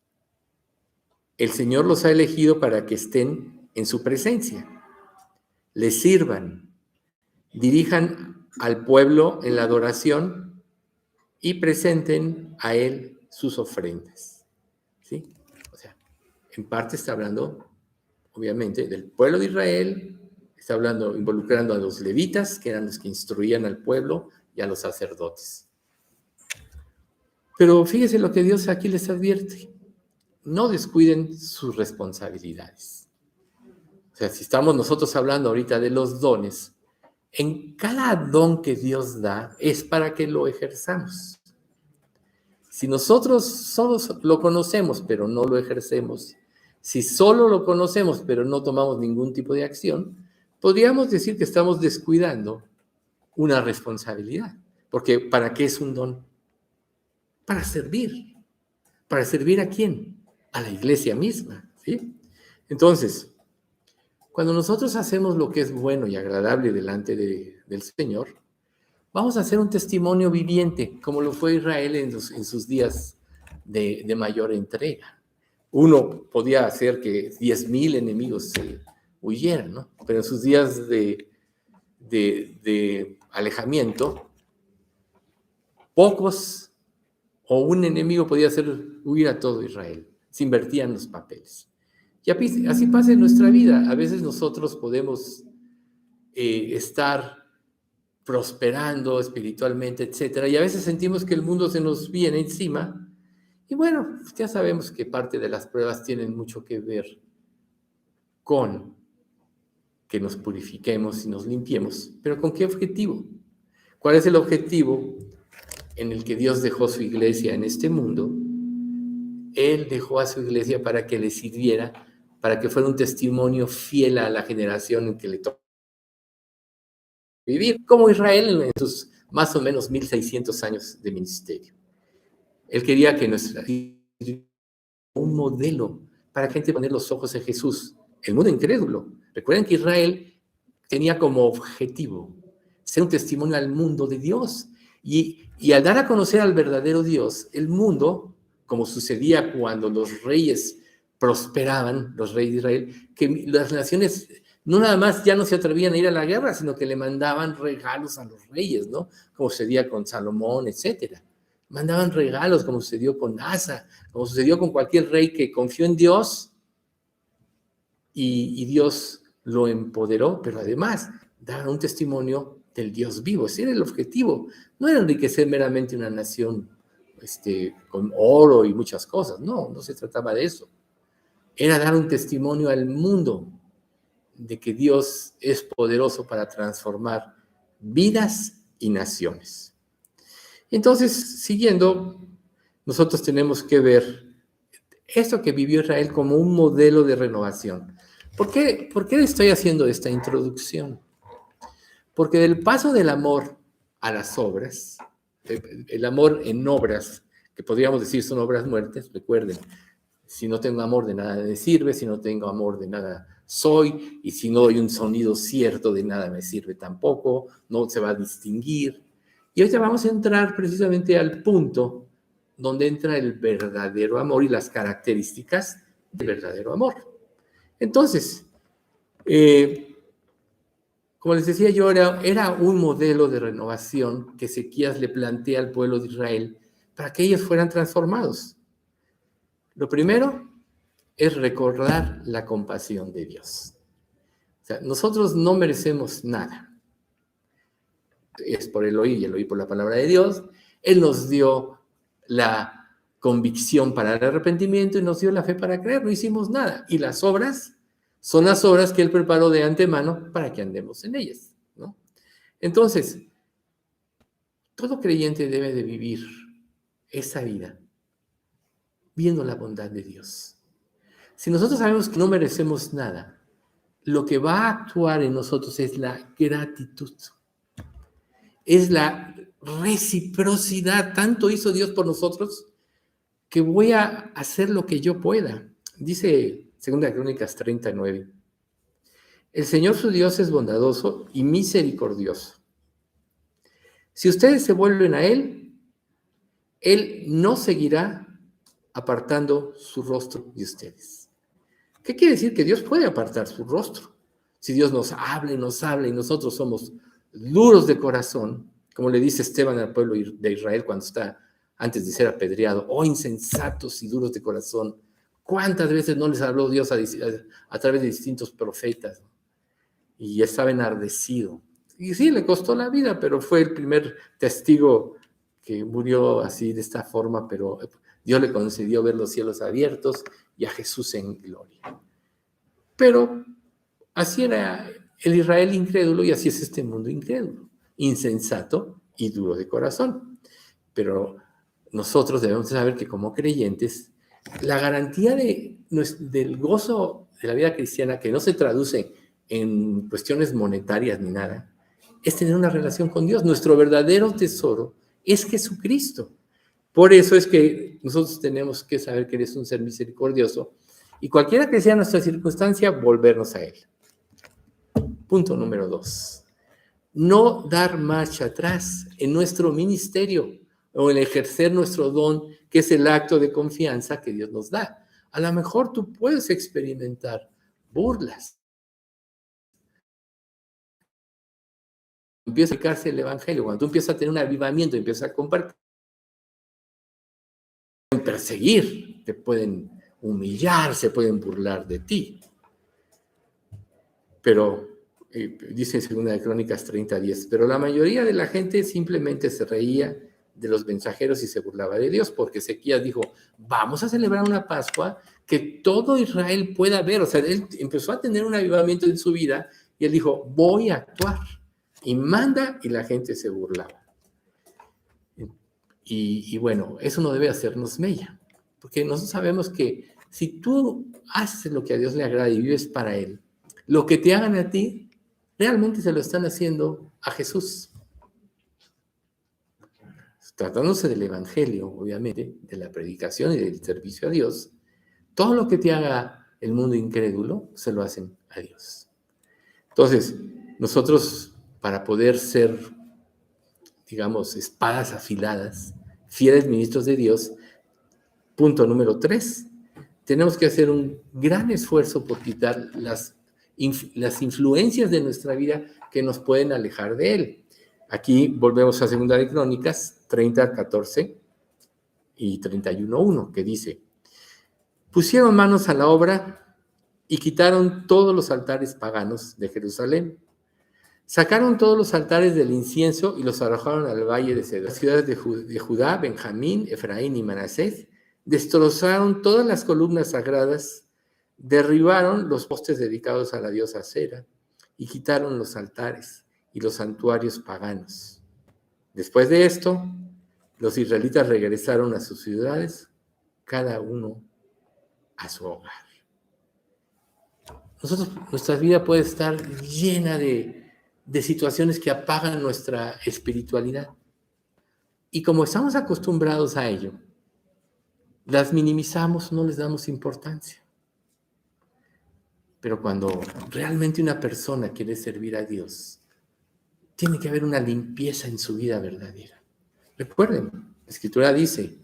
S2: El Señor los ha elegido para que estén en su presencia, les sirvan, dirijan al pueblo en la adoración y presenten a Él sus ofrendas. ¿Sí? O sea, en parte está hablando, obviamente, del pueblo de Israel, está hablando, involucrando a los levitas, que eran los que instruían al pueblo, y a los sacerdotes. Pero fíjese lo que Dios aquí les advierte. No descuiden sus responsabilidades. O sea, si estamos nosotros hablando ahorita de los dones, en cada don que Dios da es para que lo ejerzamos. Si nosotros solo lo conocemos, pero no lo ejercemos, si solo lo conocemos, pero no tomamos ningún tipo de acción, podríamos decir que estamos descuidando una responsabilidad. Porque ¿para qué es un don? Para servir. ¿Para servir a quién? A la iglesia misma, ¿sí? Entonces, cuando nosotros hacemos lo que es bueno y agradable delante del Señor, vamos a hacer un testimonio viviente, como lo fue Israel en sus días de mayor entrega. Uno podía hacer que 10,000 enemigos se huyeran, ¿no? Pero en sus días de alejamiento, pocos o un enemigo podía hacer huir a todo Israel. Se invertían los papeles. Y así pasa en nuestra vida. A veces nosotros podemos estar prosperando espiritualmente, etcétera, y a veces sentimos que el mundo se nos viene encima. Y bueno, ya sabemos que parte de las pruebas tienen mucho que ver con que nos purifiquemos y nos limpiemos. ¿Pero con qué objetivo? ¿Cuál es el objetivo en el que Dios dejó su iglesia en este mundo? Él dejó a su iglesia para que le sirviera, para que fuera un testimonio fiel a la generación en que le tocó vivir, como Israel en sus más o menos 1600 años de ministerio. Él quería que un modelo para gente poner los ojos en Jesús, el mundo incrédulo. Recuerden que Israel tenía como objetivo ser un testimonio al mundo de Dios. Y al dar a conocer al verdadero Dios, el mundo, como sucedía cuando los reyes prosperaban, los reyes de Israel, que las naciones no nada más ya no se atrevían a ir a la guerra, sino que le mandaban regalos a los reyes, ¿no? Como sucedía con Salomón, etcétera. Mandaban regalos, como sucedió con Asa, como sucedió con cualquier rey que confió en Dios y Dios lo empoderó, pero además daban un testimonio del Dios vivo. Ese era el objetivo. No era enriquecer meramente una nación con oro y muchas cosas. No, no se trataba de eso. Era dar un testimonio al mundo de que Dios es poderoso para transformar vidas y naciones. Entonces, siguiendo, nosotros tenemos que ver esto que vivió Israel como un modelo de renovación. ¿Por qué estoy haciendo esta introducción? Porque del paso del amor a las obras, el amor en obras, que podríamos decir son obras muertas, recuerden, si no tengo amor de nada me sirve, si no tengo amor de nada soy, y si no doy un sonido cierto de nada me sirve tampoco, no se va a distinguir. Y ahorita vamos a entrar precisamente al punto donde entra el verdadero amor y las características del verdadero amor. Entonces, como les decía yo, era un modelo de renovación que Ezequías le plantea al pueblo de Israel para que ellos fueran transformados. Lo primero es recordar la compasión de Dios. O sea, nosotros no merecemos nada. Es por el oír y el oír por la palabra de Dios. Él nos dio la convicción para el arrepentimiento y nos dio la fe para creer. No hicimos nada. Y las obras son las obras que Él preparó de antemano para que andemos en ellas, ¿no? Entonces, todo creyente debe de vivir esa vida viendo la bondad de Dios. Si nosotros sabemos que no merecemos nada, lo que va a actuar en nosotros es la gratitud. Es la reciprocidad. Tanto hizo Dios por nosotros que voy a hacer lo que yo pueda. Dice 2 Crónicas 39. El Señor su Dios es bondadoso y misericordioso. Si ustedes se vuelven a Él, Él no seguirá apartando su rostro de ustedes. ¿Qué quiere decir? Que Dios puede apartar su rostro. Si Dios nos habla y nosotros somos duros de corazón, como le dice Esteban al pueblo de Israel cuando está antes de ser apedreado, oh insensatos y duros de corazón, ¿cuántas veces no les habló Dios a través de distintos profetas? Y estaba enardecido. Y sí, le costó la vida, pero fue el primer testigo que murió así de esta forma, pero Dios le concedió ver los cielos abiertos y a Jesús en gloria. Pero así era el Israel incrédulo y así es este mundo incrédulo, insensato y duro de corazón. Pero nosotros debemos saber que como creyentes, la garantía del gozo de la vida cristiana, que no se traduce en cuestiones monetarias ni nada, es tener una relación con Dios. Nuestro verdadero tesoro es Jesucristo. Por eso es que nosotros tenemos que saber que Él es un ser misericordioso y cualquiera que sea nuestra circunstancia, volvernos a Él. Punto número 2. No dar marcha atrás en nuestro ministerio o en ejercer nuestro don, que es el acto de confianza que Dios nos da. A lo mejor tú puedes experimentar burlas. Empieza a aplicarse el evangelio, cuando tú empiezas a tener un avivamiento, empiezas a compartir, te pueden perseguir, te pueden humillar, se pueden burlar de ti. Pero dice en 2 Crónicas 30:10, pero la mayoría de la gente simplemente se reía de los mensajeros y se burlaba de Dios, porque Ezequías dijo, vamos a celebrar una Pascua que todo Israel pueda ver. O sea, él empezó a tener un avivamiento en su vida y él dijo, voy a actuar. Y manda, y la gente se burlaba. Y bueno, eso no debe hacernos mella, porque nosotros sabemos que si tú haces lo que a Dios le agrada y vives para Él, lo que te hagan a ti, realmente se lo están haciendo a Jesús. Tratándose del Evangelio, obviamente, de la predicación y del servicio a Dios, todo lo que te haga el mundo incrédulo, se lo hacen a Dios. Entonces, nosotros, para poder ser, digamos, espadas afiladas, fieles ministros de Dios, punto número 3, tenemos que hacer un gran esfuerzo por quitar las influencias de nuestra vida que nos pueden alejar de Él. Aquí volvemos a 2 de Crónicas 30:14 y 31:1, que dice, pusieron manos a la obra y quitaron todos los altares paganos de Jerusalén. Sacaron todos los altares del incienso y los arrojaron al valle de Cedar. Las ciudades de Judá, Benjamín, Efraín y Manasés destrozaron todas las columnas sagradas, derribaron los postes dedicados a la diosa Acera y quitaron los altares y los santuarios paganos. Después de esto, los israelitas regresaron a sus ciudades, cada uno a su hogar. Nuestra vida puede estar llena de situaciones que apagan nuestra espiritualidad. Y como estamos acostumbrados a ello, las minimizamos, no les damos importancia. Pero cuando realmente una persona quiere servir a Dios, tiene que haber una limpieza en su vida verdadera. Recuerden, la Escritura dice,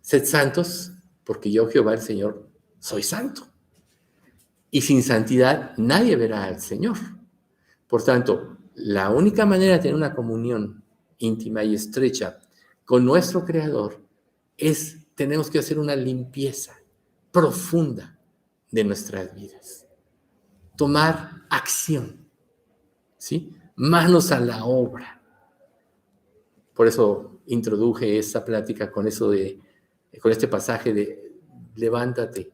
S2: sed santos, porque yo, Jehová el Señor, soy santo. Y sin santidad nadie verá al Señor. Por tanto, la única manera de tener una comunión íntima y estrecha con nuestro Creador tenemos que hacer una limpieza profunda de nuestras vidas. Tomar acción, ¿sí? Manos a la obra. Por eso introduje esta plática con este pasaje de levántate,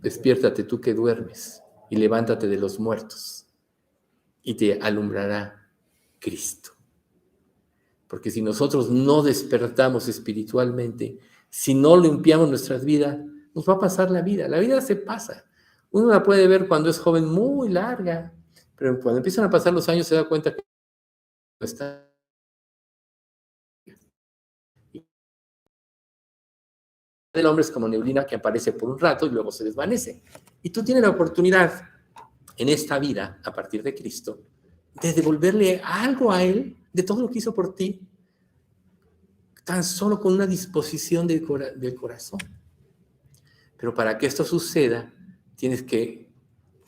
S2: despiértate tú que duermes y levántate de los muertos y te alumbrará Cristo. Porque si nosotros no despertamos espiritualmente, si no limpiamos nuestras vidas, nos va a pasar la vida. La vida se pasa. Uno la puede ver cuando es joven muy larga, pero cuando empiezan a pasar los años se da cuenta que no está. El hombre es como neblina que aparece por un rato y luego se desvanece. Y tú tienes la oportunidad en esta vida, a partir de Cristo, de devolverle algo a Él de todo lo que hizo por ti, tan solo con una disposición del corazón. Pero para que esto suceda, tienes que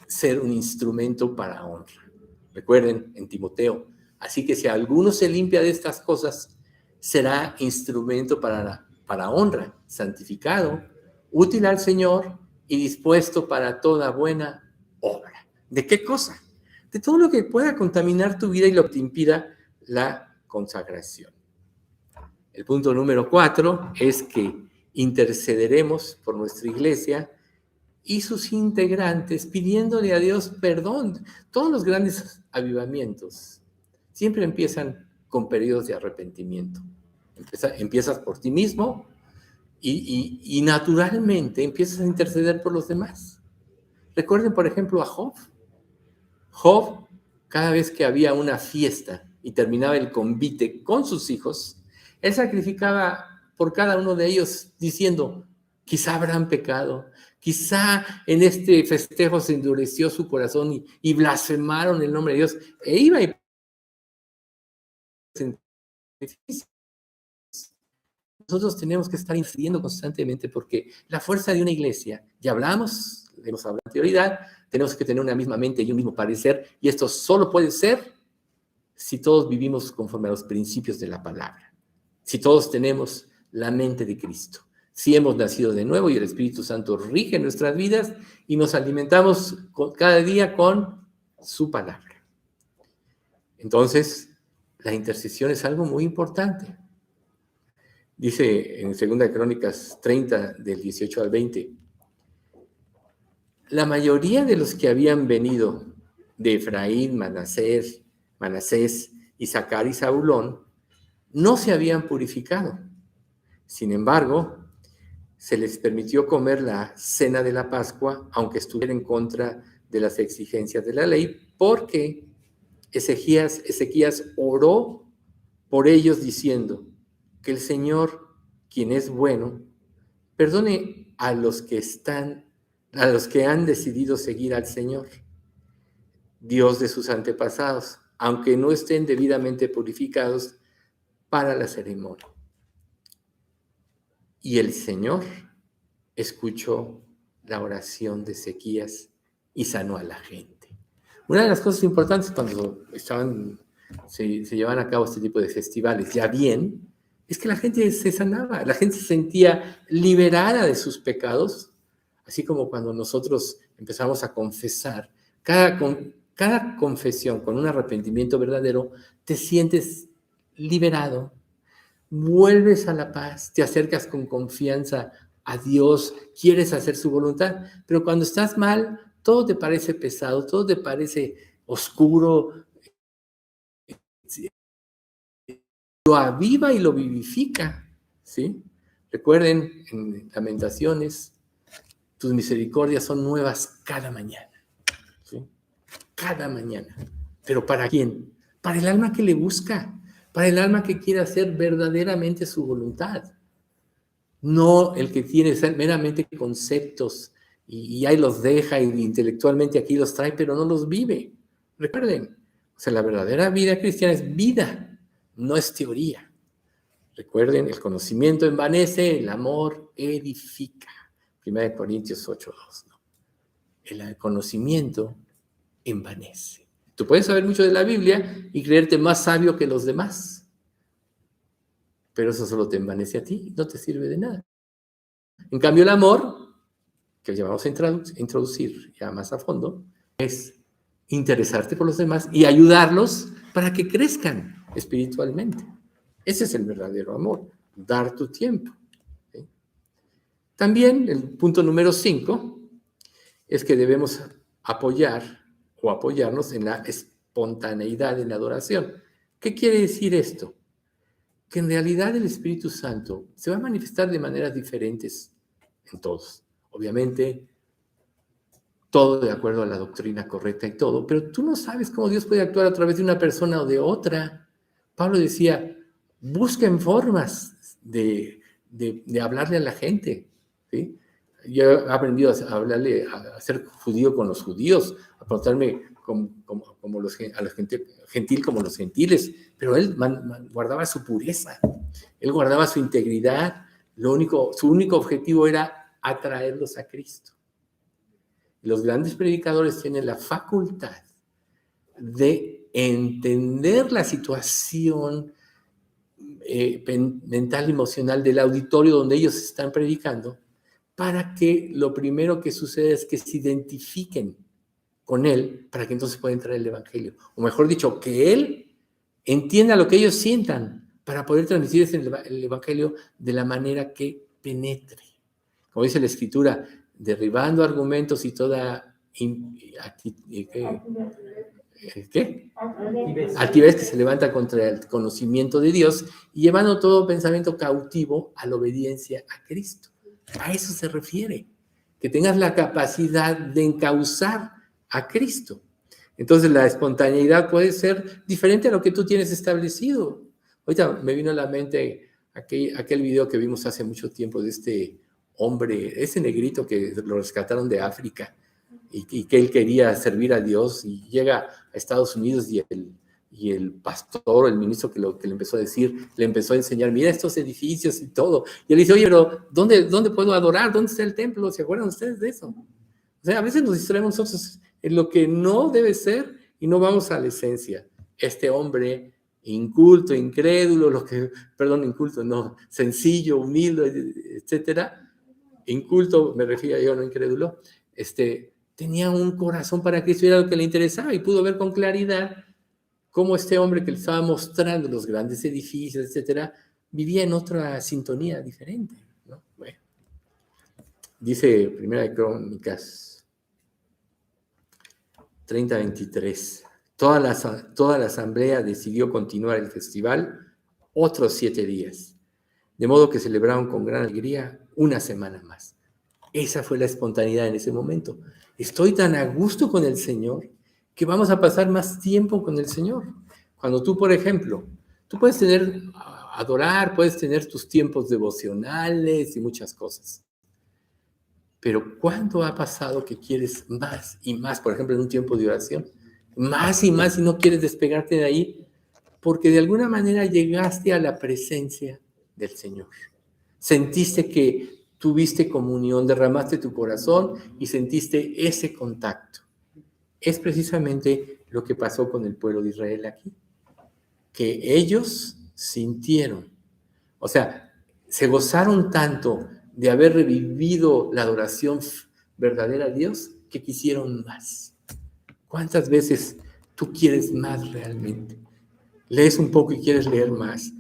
S2: ser un instrumento para honra. Recuerden en Timoteo, así que si alguno se limpia de estas cosas, será instrumento para honra, santificado, útil al Señor y dispuesto para toda buena obra. ¿De qué cosa? De todo lo que pueda contaminar tu vida y lo que te impida la consagración. El punto número 4 es que intercederemos por nuestra iglesia y sus integrantes pidiéndole a Dios perdón. Todos los grandes avivamientos siempre empiezan con periodos de arrepentimiento. Empiezas por ti mismo y naturalmente empiezas a interceder por los demás. Recuerden, por ejemplo, a Job. Job, cada vez que había una fiesta y terminaba el convite con sus hijos, él sacrificaba por cada uno de ellos diciendo, quizá habrán pecado, quizá en este festejo se endureció su corazón y blasfemaron el nombre de Dios. E iba y nosotros tenemos que estar incidiendo constantemente porque la fuerza de una iglesia, ya hablamos, hemos hablado de anterioridad, tenemos que tener una misma mente y un mismo parecer, y esto solo puede ser si todos vivimos conforme a los principios de la palabra, si todos tenemos la mente de Cristo, si hemos nacido de nuevo y el Espíritu Santo rige nuestras vidas y nos alimentamos cada día con su palabra. Entonces, la intercesión es algo muy importante. Dice en 2 Crónicas 30, del 18 al 20, la mayoría de los que habían venido de Efraín, Manasés, Isaacar y Zabulón no se habían purificado. Sin embargo, se les permitió comer la cena de la Pascua, aunque estuviera en contra de las exigencias de la ley, porque Ezequías oró por ellos diciendo que el Señor, quien es bueno, perdone a los que han decidido seguir al Señor, Dios de sus antepasados, aunque no estén debidamente purificados para la ceremonia. Y el Señor escuchó la oración de Ezequías y sanó a la gente. Una de las cosas importantes cuando se llevaban a cabo este tipo de festivales, ya bien, es que la gente se sanaba, la gente se sentía liberada de sus pecados, así como cuando nosotros empezamos a confesar. cada confesión con un arrepentimiento verdadero, te sientes liberado, vuelves a la paz, te acercas con confianza a Dios, quieres hacer su voluntad, pero cuando estás mal, todo te parece pesado, todo te parece oscuro, lo aviva y lo vivifica, ¿sí? Recuerden en Lamentaciones, tus misericordias son nuevas cada mañana, ¿sí? Cada mañana. ¿Pero para quién? Para el alma que le busca, para el alma que quiere hacer verdaderamente su voluntad. No el que tiene meramente conceptos y ahí los deja y intelectualmente aquí los trae, pero no los vive. Recuerden, o sea, la verdadera vida cristiana es vida, no es teoría. Recuerden, el conocimiento envanece, el amor edifica. 1 Corintios 8:2, ¿no? El conocimiento envanece. Tú puedes saber mucho de la Biblia y creerte más sabio que los demás, pero eso solo te envanece a ti, no te sirve de nada. En cambio, el amor, que vamos a introducir ya más a fondo, es interesarte por los demás y ayudarlos para que crezcan espiritualmente. Ese es el verdadero amor, dar tu tiempo. ¿Sí? También el punto número 5 es que debemos apoyar o apoyarnos en la espontaneidad en la adoración. ¿Qué quiere decir esto? Que en realidad el Espíritu Santo se va a manifestar de maneras diferentes en todos. Obviamente, todo de acuerdo a la doctrina correcta y todo, pero tú no sabes cómo Dios puede actuar a través de una persona o de otra. Pablo decía, busquen formas de hablarle a la gente, ¿sí? Yo he aprendido a hablarle, a ser judío con los judíos, a portarme como los gentil como los gentiles, pero él guardaba su pureza, él guardaba su integridad, su único objetivo era atraerlos a Cristo. Los grandes predicadores tienen la facultad de entender la situación mental y emocional del auditorio donde ellos están predicando, para que lo primero que suceda es que se identifiquen con él, para que entonces pueda entrar el evangelio. O mejor dicho, que él entienda lo que ellos sientan para poder transmitir el evangelio de la manera que penetre. Como dice la Escritura, derribando argumentos y toda altivez que se levanta contra el conocimiento de Dios y llevando todo pensamiento cautivo a la obediencia a Cristo. A eso se refiere, que tengas la capacidad de encauzar a Cristo. Entonces la espontaneidad puede ser diferente a lo que tú tienes establecido. Ahorita me vino a la mente aquel video que vimos hace mucho tiempo de este hombre, ese negrito que lo rescataron de África y que él quería servir a Dios y llega a Estados Unidos y el pastor, el ministro que le empezó a decir, le empezó a enseñar, mira estos edificios y todo. Y él dice, oye, pero ¿dónde puedo adorar? ¿Dónde está el templo? ¿Se acuerdan ustedes de eso? O sea, a veces nos distraemos nosotros en lo que no debe ser y no vamos a la esencia. Este hombre inculto, incrédulo, sencillo, humilde, etcétera. Inculto, me refiero yo, no incrédulo, tenía un corazón para Cristo y era lo que le interesaba y pudo ver con claridad cómo este hombre que le estaba mostrando los grandes edificios, etcétera, vivía en otra sintonía diferente, ¿no? Bueno, dice Primera de Crónicas 30:23, toda la asamblea decidió continuar el festival otros 7 días, de modo que celebraron con gran alegría una semana más. Esa fue la espontaneidad en ese momento. Estoy tan a gusto con el Señor que vamos a pasar más tiempo con el Señor. Cuando tú, por ejemplo, tú puedes adorar, puedes tener tus tiempos devocionales y muchas cosas. Pero ¿cuándo ha pasado que quieres más y más? Por ejemplo, en un tiempo de oración, más y más y no quieres despegarte de ahí porque de alguna manera llegaste a la presencia del Señor. Sentiste que tuviste comunión, derramaste tu corazón y sentiste ese contacto. Es precisamente lo que pasó con el pueblo de Israel aquí, que ellos sintieron, o sea, se gozaron tanto de haber revivido la adoración verdadera a Dios que quisieron más. ¿Cuántas veces tú quieres más realmente? Lees un poco y quieres leer más,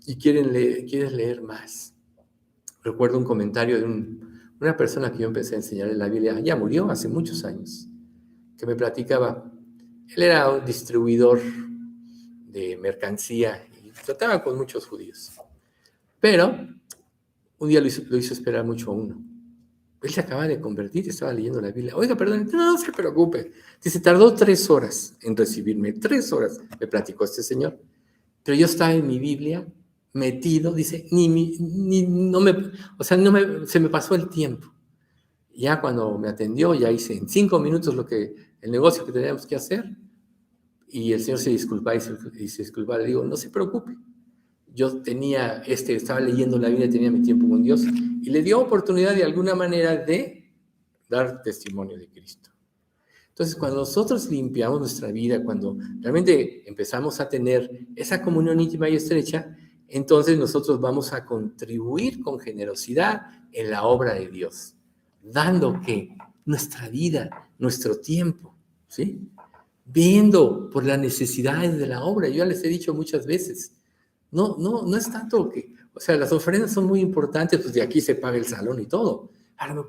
S2: y quieres leer más. Recuerdo un comentario de una persona que yo empecé a enseñar en la Biblia, ya murió hace muchos años, que me platicaba. Él era un distribuidor de mercancía y trataba con muchos judíos. Pero un día lo hizo esperar mucho a uno. Él se acaba de convertir y estaba leyendo la Biblia. Oiga, perdón, no se preocupe. Dice, tardó 3 horas en recibirme. 3 horas, me platicó este señor. Pero yo estaba en mi Biblia, metido, dice, se me pasó el tiempo. Ya cuando me atendió, ya hice en 5 minutos el negocio que teníamos que hacer. Y el señor se disculpa y se disculpa. Le digo, no se preocupe. Yo estaba leyendo la Biblia, tenía mi tiempo con Dios, y le dio oportunidad de alguna manera de dar testimonio de Cristo. Entonces, cuando nosotros limpiamos nuestra vida, cuando realmente empezamos a tener esa comunión íntima y estrecha, entonces nosotros vamos a contribuir con generosidad en la obra de Dios, dando que nuestra vida, nuestro tiempo, ¿sí? Viendo por las necesidades de la obra. Yo ya les he dicho muchas veces, no es tanto que, o sea, las ofrendas son muy importantes, pues de aquí se paga el salón y todo,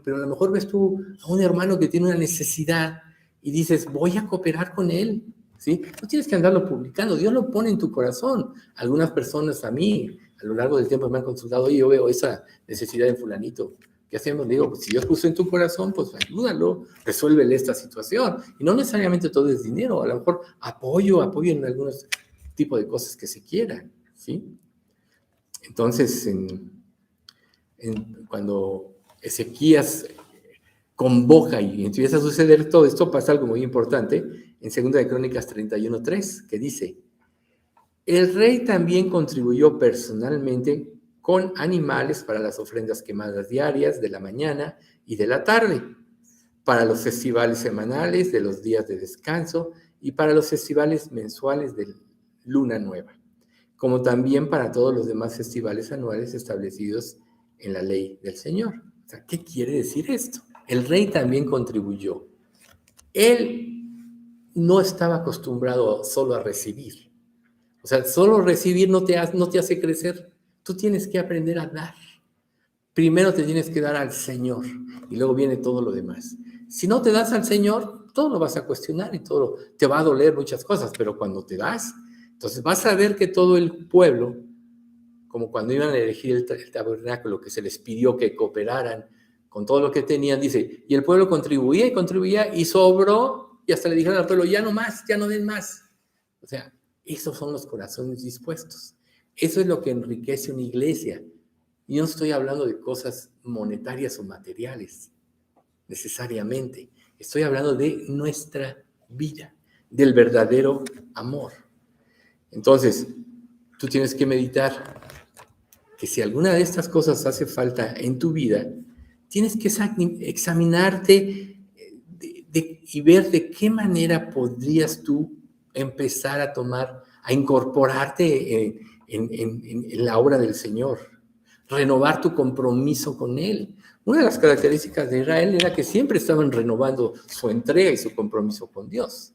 S2: pero a lo mejor ves tú a un hermano que tiene una necesidad y dices, voy a cooperar con él, ¿sí? No tienes que andarlo publicando, Dios lo pone en tu corazón. Algunas personas a mí, a lo largo del tiempo me han consultado, oye, yo veo esa necesidad en fulanito, ¿qué hacemos? Le digo, pues si Dios puso en tu corazón, pues ayúdalo, resuélvele esta situación. Y no necesariamente todo es dinero, a lo mejor apoyo en algunos tipos de cosas que se quieran, ¿sí? Entonces, cuando Ezequías convoca y empieza a suceder todo esto, pasa algo muy importante en 2 de Crónicas 31:3, que dice, el rey también contribuyó personalmente con animales para las ofrendas quemadas diarias de la mañana y de la tarde, para los festivales semanales de los días de descanso y para los festivales mensuales de Luna Nueva, como también para todos los demás festivales anuales establecidos en la ley del Señor. O sea, ¿qué quiere decir esto? El rey también contribuyó. Él no estaba acostumbrado solo a recibir. O sea, solo recibir no te hace crecer. Tú tienes que aprender a dar. Primero te tienes que dar al Señor y luego viene todo lo demás. Si no te das al Señor, todo lo vas a cuestionar y todo te va a doler muchas cosas, pero cuando te das, entonces vas a ver que todo el pueblo, como cuando iban a elegir el tabernáculo, que se les pidió que cooperaran con todo lo que tenían, dice, y el pueblo contribuía y sobró, y hasta le dijeron al pueblo, ya no más, ya no den más. O sea, esos son los corazones dispuestos. Eso es lo que enriquece una iglesia. Y no estoy hablando de cosas monetarias o materiales, necesariamente. Estoy hablando de nuestra vida, del verdadero amor. Entonces, tú tienes que meditar que si alguna de estas cosas hace falta en tu vida, tienes que examinarte y ver de qué manera podrías tú empezar a incorporarte en la obra del Señor, renovar tu compromiso con Él. Una de las características de Israel era que siempre estaban renovando su entrega y su compromiso con Dios.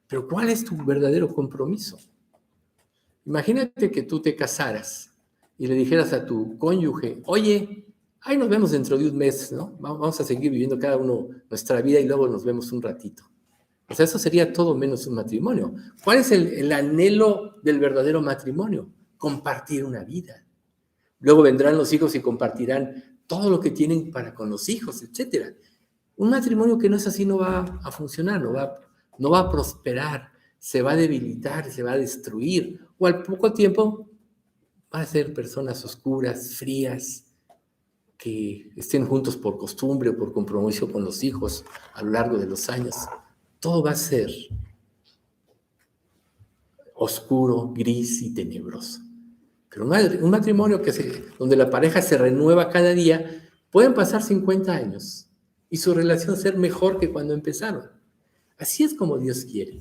S2: Pero ¿cuál es tu verdadero compromiso? Imagínate que tú te casaras y le dijeras a tu cónyuge, oye, ahí nos vemos dentro de un mes, ¿no? Vamos a seguir viviendo cada uno nuestra vida y luego nos vemos un ratito. O sea, eso sería todo menos un matrimonio. ¿Cuál es el anhelo del verdadero matrimonio? Compartir una vida. Luego vendrán los hijos y compartirán todo lo que tienen para con los hijos, etc. Un matrimonio que no es así no va a funcionar, no va a prosperar, se va a debilitar, se va a destruir, o al poco tiempo van a ser personas oscuras, frías, que estén juntos por costumbre o por compromiso con los hijos a lo largo de los años. Todo va a ser oscuro, gris y tenebroso. Pero un matrimonio donde la pareja se renueva cada día, pueden pasar 50 años y su relación ser mejor que cuando empezaron. Así es como Dios quiere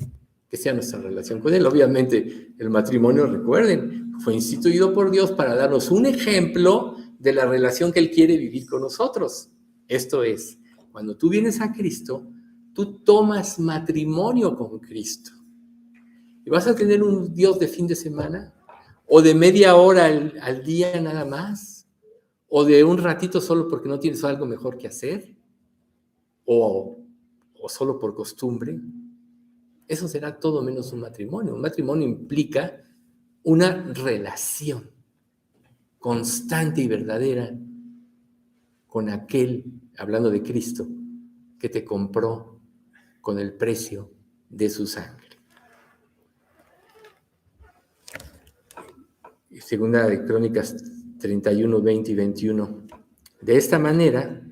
S2: que sea nuestra relación con Él. Obviamente, el matrimonio, recuerden, fue instituido por Dios para darnos un ejemplo de la relación que Él quiere vivir con nosotros. Esto es, cuando tú vienes a Cristo, tú tomas matrimonio con Cristo. ¿Y vas a tener un Dios de fin de semana? ¿O de media hora al día nada más? ¿O de un ratito solo porque no tienes algo mejor que hacer? ¿O solo por costumbre? Eso será todo menos un matrimonio. Un matrimonio implica una relación constante y verdadera con aquel, hablando de Cristo, que te compró con el precio de su sangre. Segunda de Crónicas 31, 20 y 21. De esta manera,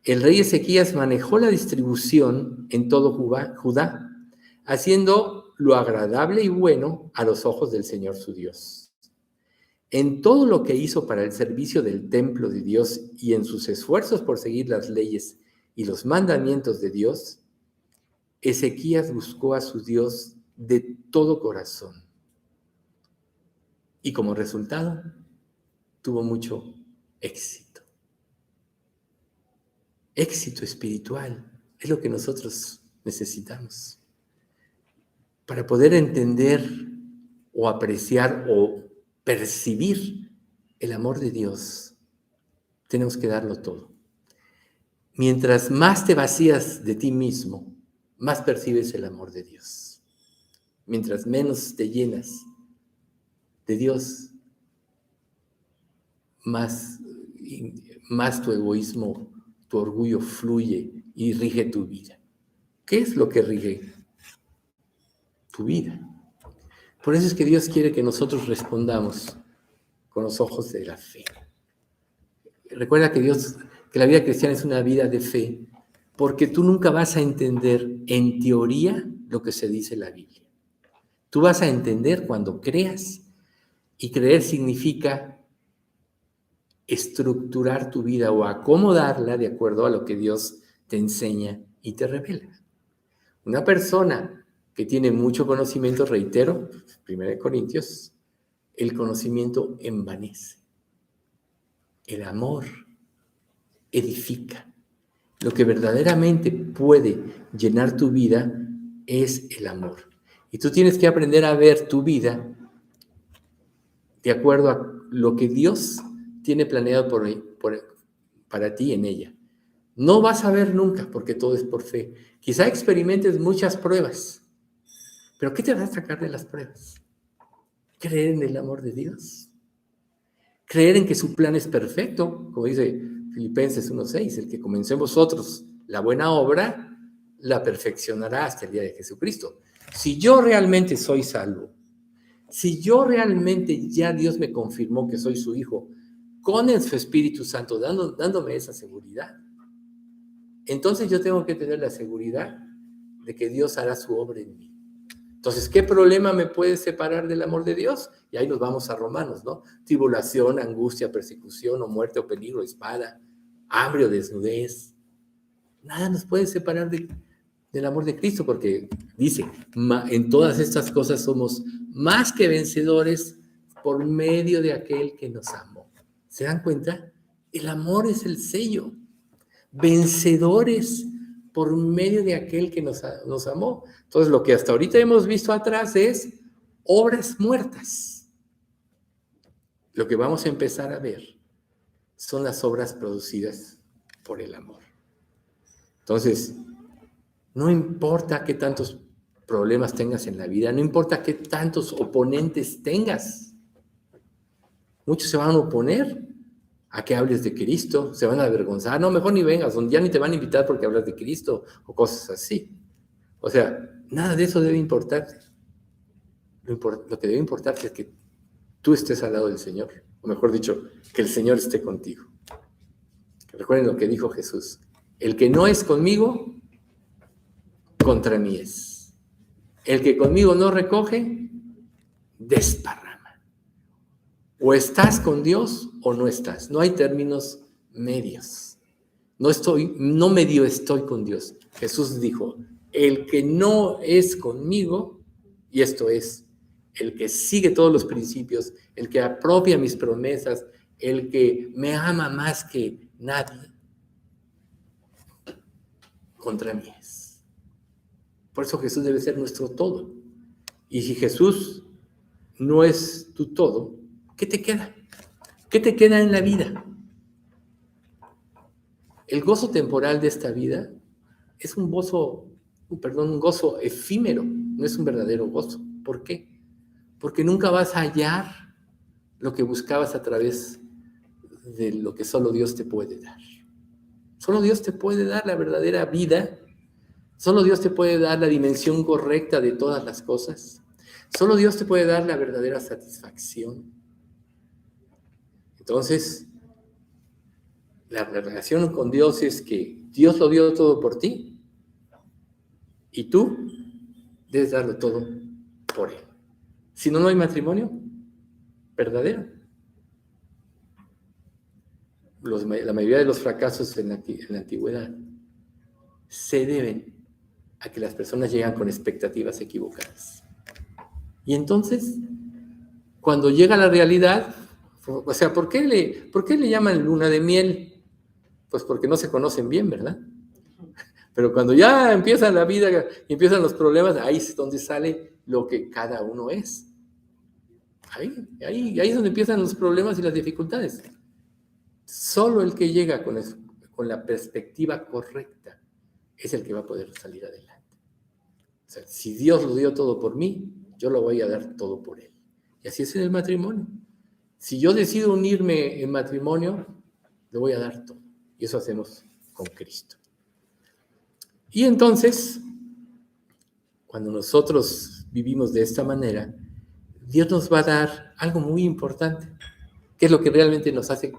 S2: el rey Ezequías manejó la distribución en todo Judá, haciendo lo agradable y bueno a los ojos del Señor su Dios. En todo lo que hizo para el servicio del templo de Dios y en sus esfuerzos por seguir las leyes y los mandamientos de Dios, Ezequías buscó a su Dios de todo corazón. Y como resultado, tuvo mucho éxito. Éxito espiritual es lo que nosotros necesitamos para poder entender o apreciar o percibir el amor de Dios. Tenemos que darlo todo. Mientras más te vacías de ti mismo, más percibes el amor de Dios. Mientras menos te llenas de Dios, más tu egoísmo, tu orgullo fluye y rige tu vida. ¿Qué es lo que rige tu vida? Por eso es que Dios quiere que nosotros respondamos con los ojos de la fe. Recuerda que la vida cristiana es una vida de fe, porque tú nunca vas a entender en teoría lo que se dice en la Biblia. Tú vas a entender cuando creas, y creer significa estructurar tu vida o acomodarla de acuerdo a lo que Dios te enseña y te revela. Una persona que tiene mucho conocimiento, reitero, 1 Corintios, el conocimiento envanece. El amor edifica. Lo que verdaderamente puede llenar tu vida es el amor. Y tú tienes que aprender a ver tu vida de acuerdo a lo que Dios tiene planeado para ti en ella. No vas a ver nunca, porque todo es por fe. Quizá experimentes muchas pruebas, pero ¿qué te va a sacar de las pruebas? Creer en el amor de Dios. Creer en que su plan es perfecto, como dice Filipenses 1:6, el que comenzó en vosotros la buena obra, la perfeccionará hasta el día de Jesucristo. Si yo realmente soy salvo, si yo realmente ya Dios me confirmó que soy su hijo, con su Espíritu Santo dándome esa seguridad, entonces yo tengo que tener la seguridad de que Dios hará su obra en mí. Entonces, ¿qué problema me puede separar del amor de Dios? Y ahí nos vamos a Romanos, ¿no? Tribulación, angustia, persecución, o muerte, o peligro, espada, hambre o desnudez. Nada nos puede separar del amor de Cristo, porque dice, en todas estas cosas somos más que vencedores por medio de aquel que nos amó. ¿Se dan cuenta? El amor es el sello. Vencedores por medio de aquel que nos amó. Entonces, lo que hasta ahorita hemos visto atrás es obras muertas. Lo que vamos a empezar a ver son las obras producidas por el amor. Entonces, no importa qué tantos problemas tengas en la vida, no importa qué tantos oponentes tengas. Muchos se van a oponer a que hables de Cristo, se van a avergonzar, no, mejor ni vengas, ya ni te van a invitar porque hablas de Cristo, o cosas así. O sea, nada de eso debe importarte. Lo que debe importarte es que tú estés al lado del Señor, o mejor dicho, que el Señor esté contigo. Recuerden lo que dijo Jesús: el que no es conmigo, contra mí es. El que conmigo no recoge, desparrama. O estás con Dios o no estás. No hay términos medios. No medio estoy con Dios. Jesús dijo, el que no es conmigo, y esto es, el que sigue todos los principios, el que apropia mis promesas, el que me ama más que nadie, contra mí es. Por eso Jesús debe ser nuestro todo. Y si Jesús no es tu todo, ¿qué te queda? ¿Qué te queda en la vida? El gozo temporal de esta vida es un gozo efímero, no es un verdadero gozo. ¿Por qué? Porque nunca vas a hallar lo que buscabas a través de lo que solo Dios te puede dar. Solo Dios te puede dar la verdadera vida. Solo Dios te puede dar la dimensión correcta de todas las cosas. Solo Dios te puede dar la verdadera satisfacción. Entonces, la relación con Dios es que Dios lo dio todo por ti y tú debes darlo todo por Él. Si no, no hay matrimonio verdadero. La mayoría de los fracasos en la antigüedad se deben a que las personas llegan con expectativas equivocadas. Y entonces, cuando llega la realidad, o sea, ¿por qué le llaman luna de miel? Pues porque no se conocen bien, ¿verdad? Pero cuando ya empieza la vida y empiezan los problemas, ahí es donde sale lo que cada uno es. Ahí es donde empiezan los problemas y las dificultades. Solo el que llega con la perspectiva correcta es el que va a poder salir adelante. O sea, si Dios lo dio todo por mí, yo lo voy a dar todo por Él. Y así es en el matrimonio. Si yo decido unirme en matrimonio, le voy a dar todo. Y eso hacemos con Cristo. Y entonces, cuando nosotros vivimos de esta manera, Dios nos va a dar algo muy importante, que es lo que realmente nos hace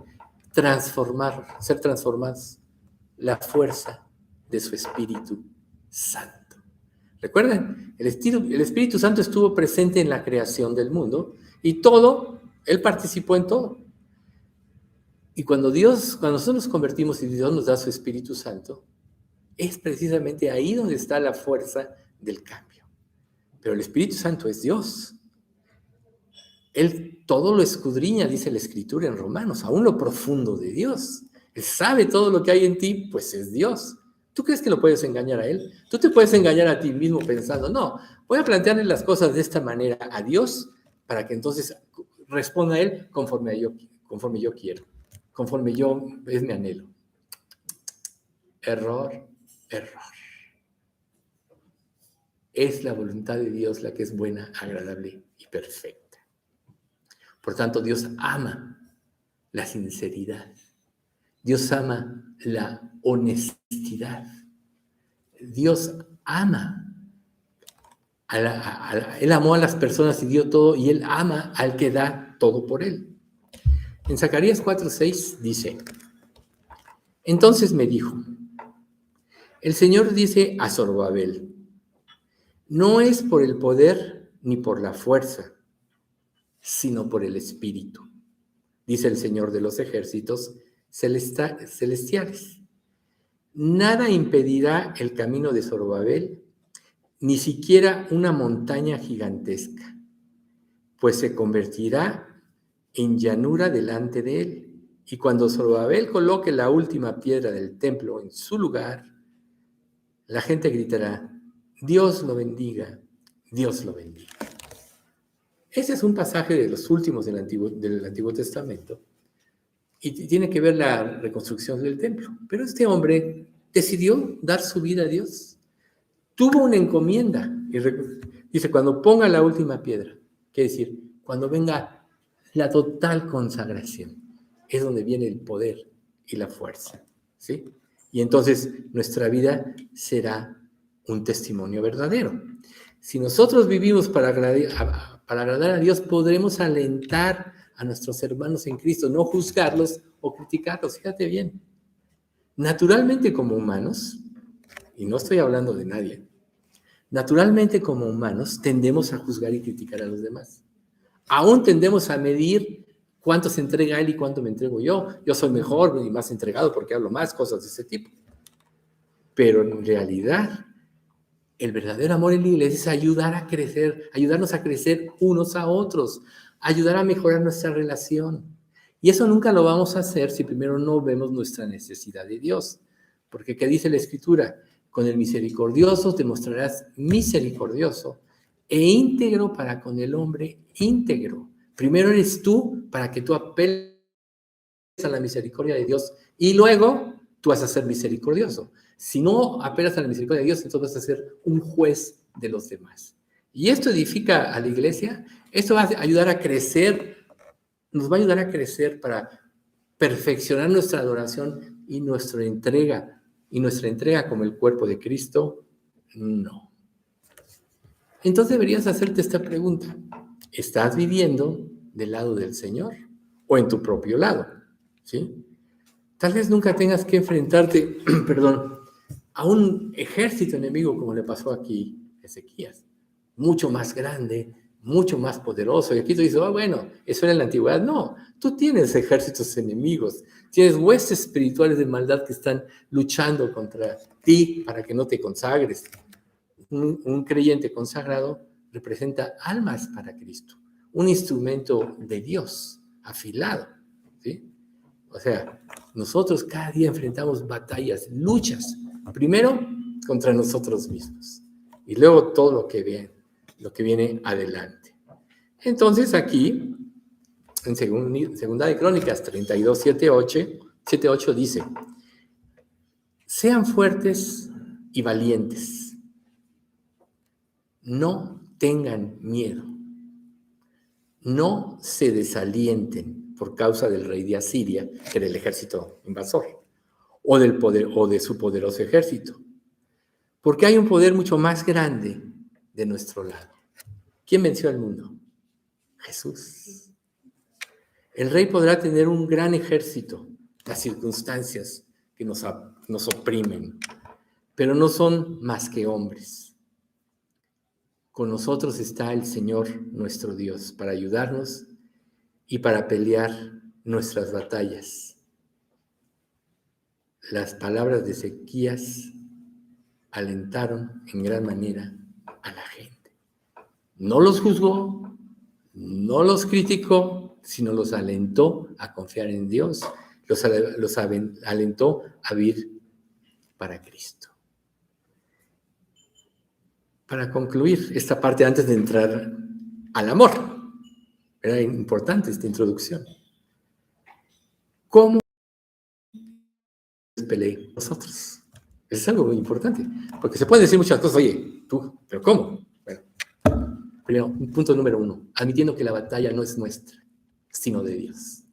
S2: ser transformados, la fuerza de su Espíritu Santo. ¿Recuerdan? El Espíritu Santo estuvo presente en la creación del mundo y Él participó en todo. Y cuando nosotros nos convertimos y Dios nos da su Espíritu Santo, es precisamente ahí donde está la fuerza del cambio. Pero el Espíritu Santo es Dios. Él todo lo escudriña, dice la Escritura en Romanos, aún lo profundo de Dios. Él sabe todo lo que hay en ti, pues es Dios. ¿Tú crees que lo puedes engañar a Él? Tú te puedes engañar a ti mismo pensando, no, voy a plantearle las cosas de esta manera a Dios para que entonces responda a Él conforme yo quiero, conforme es mi anhelo. Error. Es la voluntad de Dios la que es buena, agradable y perfecta. Por tanto, Dios ama la sinceridad. Dios ama la honestidad. Dios ama. Él amó a las personas y dio todo, y Él ama al que da todo por Él. En Zacarías 4:6 dice, entonces me dijo, el Señor dice a Zorobabel, no es por el poder ni por la fuerza, sino por el Espíritu, dice el Señor de los ejércitos celestiales. Nada impedirá el camino de Zorobabel, ni siquiera una montaña gigantesca, pues se convertirá en llanura delante de él. Y cuando Zorobabel coloque la última piedra del templo en su lugar, la gente gritará, Dios lo bendiga, Dios lo bendiga. Ese es un pasaje de los últimos del Antiguo Testamento y tiene que ver la reconstrucción del templo. Pero este hombre decidió dar su vida a Dios. Tuvo una encomienda. Y dice, cuando ponga la última piedra, quiere decir, cuando venga la total consagración, es donde viene el poder y la fuerza, ¿sí? Y entonces nuestra vida será un testimonio verdadero. Si nosotros vivimos para agradar a Dios, podremos alentar a nuestros hermanos en Cristo, no juzgarlos o criticarlos. Fíjate bien. Naturalmente como humanos, y no estoy hablando de nadie, naturalmente como humanos tendemos a juzgar y criticar a los demás. Aún tendemos a medir cuánto se entrega él y cuánto me entrego yo. Yo soy mejor y más entregado porque hablo más, cosas de ese tipo. Pero en realidad, el verdadero amor en la iglesia es ayudarnos a crecer unos a otros, ayudar a mejorar nuestra relación. Y eso nunca lo vamos a hacer si primero no vemos nuestra necesidad de Dios. Porque ¿qué dice la Escritura? Con el misericordioso te mostrarás misericordioso e íntegro para con el hombre íntegro. Primero eres tú para que tú apeles a la misericordia de Dios y luego tú vas a ser misericordioso. Si no apelas a la misericordia de Dios, entonces vas a ser un juez de los demás. Y esto edifica a la iglesia, esto va a ayudar a crecer, nos va a ayudar a crecer para perfeccionar nuestra adoración y nuestra entrega como el cuerpo de Cristo, no. Entonces deberías hacerte esta pregunta: ¿estás viviendo del lado del Señor o en tu propio lado? ¿Sí? Tal vez nunca tengas que enfrentarte, a un ejército enemigo como le pasó aquí a Ezequías, mucho más grande, mucho más poderoso. Y aquí tú dices, bueno, eso era en la antigüedad. No, tú tienes ejércitos enemigos, tienes huestes espirituales de maldad que están luchando contra ti para que no te consagres. Un creyente consagrado representa almas para Cristo, un instrumento de Dios afilado, ¿sí? O sea, nosotros cada día enfrentamos batallas, luchas, primero contra nosotros mismos y luego todo lo que viene adelante. Entonces aquí, en Segunda de Crónicas 32, 7:8 dice: sean fuertes y valientes, no tengan miedo, no se desalienten por causa del rey de Asiria, que era el ejército invasor, o de su poderoso ejército, porque hay un poder mucho más grande de nuestro lado. ¿Quién venció al mundo? Jesús. El rey podrá tener un gran ejército, las circunstancias que nos oprimen, pero no son más que hombres. Con nosotros está el Señor nuestro Dios para ayudarnos y para pelear nuestras batallas. Las palabras de Ezequías alentaron en gran manera a la gente. No los juzgó, no los criticó, sino los alentó a confiar en Dios, los alentó a vivir para Cristo. Para concluir esta parte, antes de entrar al amor, era importante esta introducción. ¿Cómo peleé nosotros? Eso es algo muy importante, porque se pueden decir muchas cosas. Oye, tú, ¿pero cómo? Bueno, primero, punto número 1, admitiendo que la batalla no es nuestra, sino de Dios.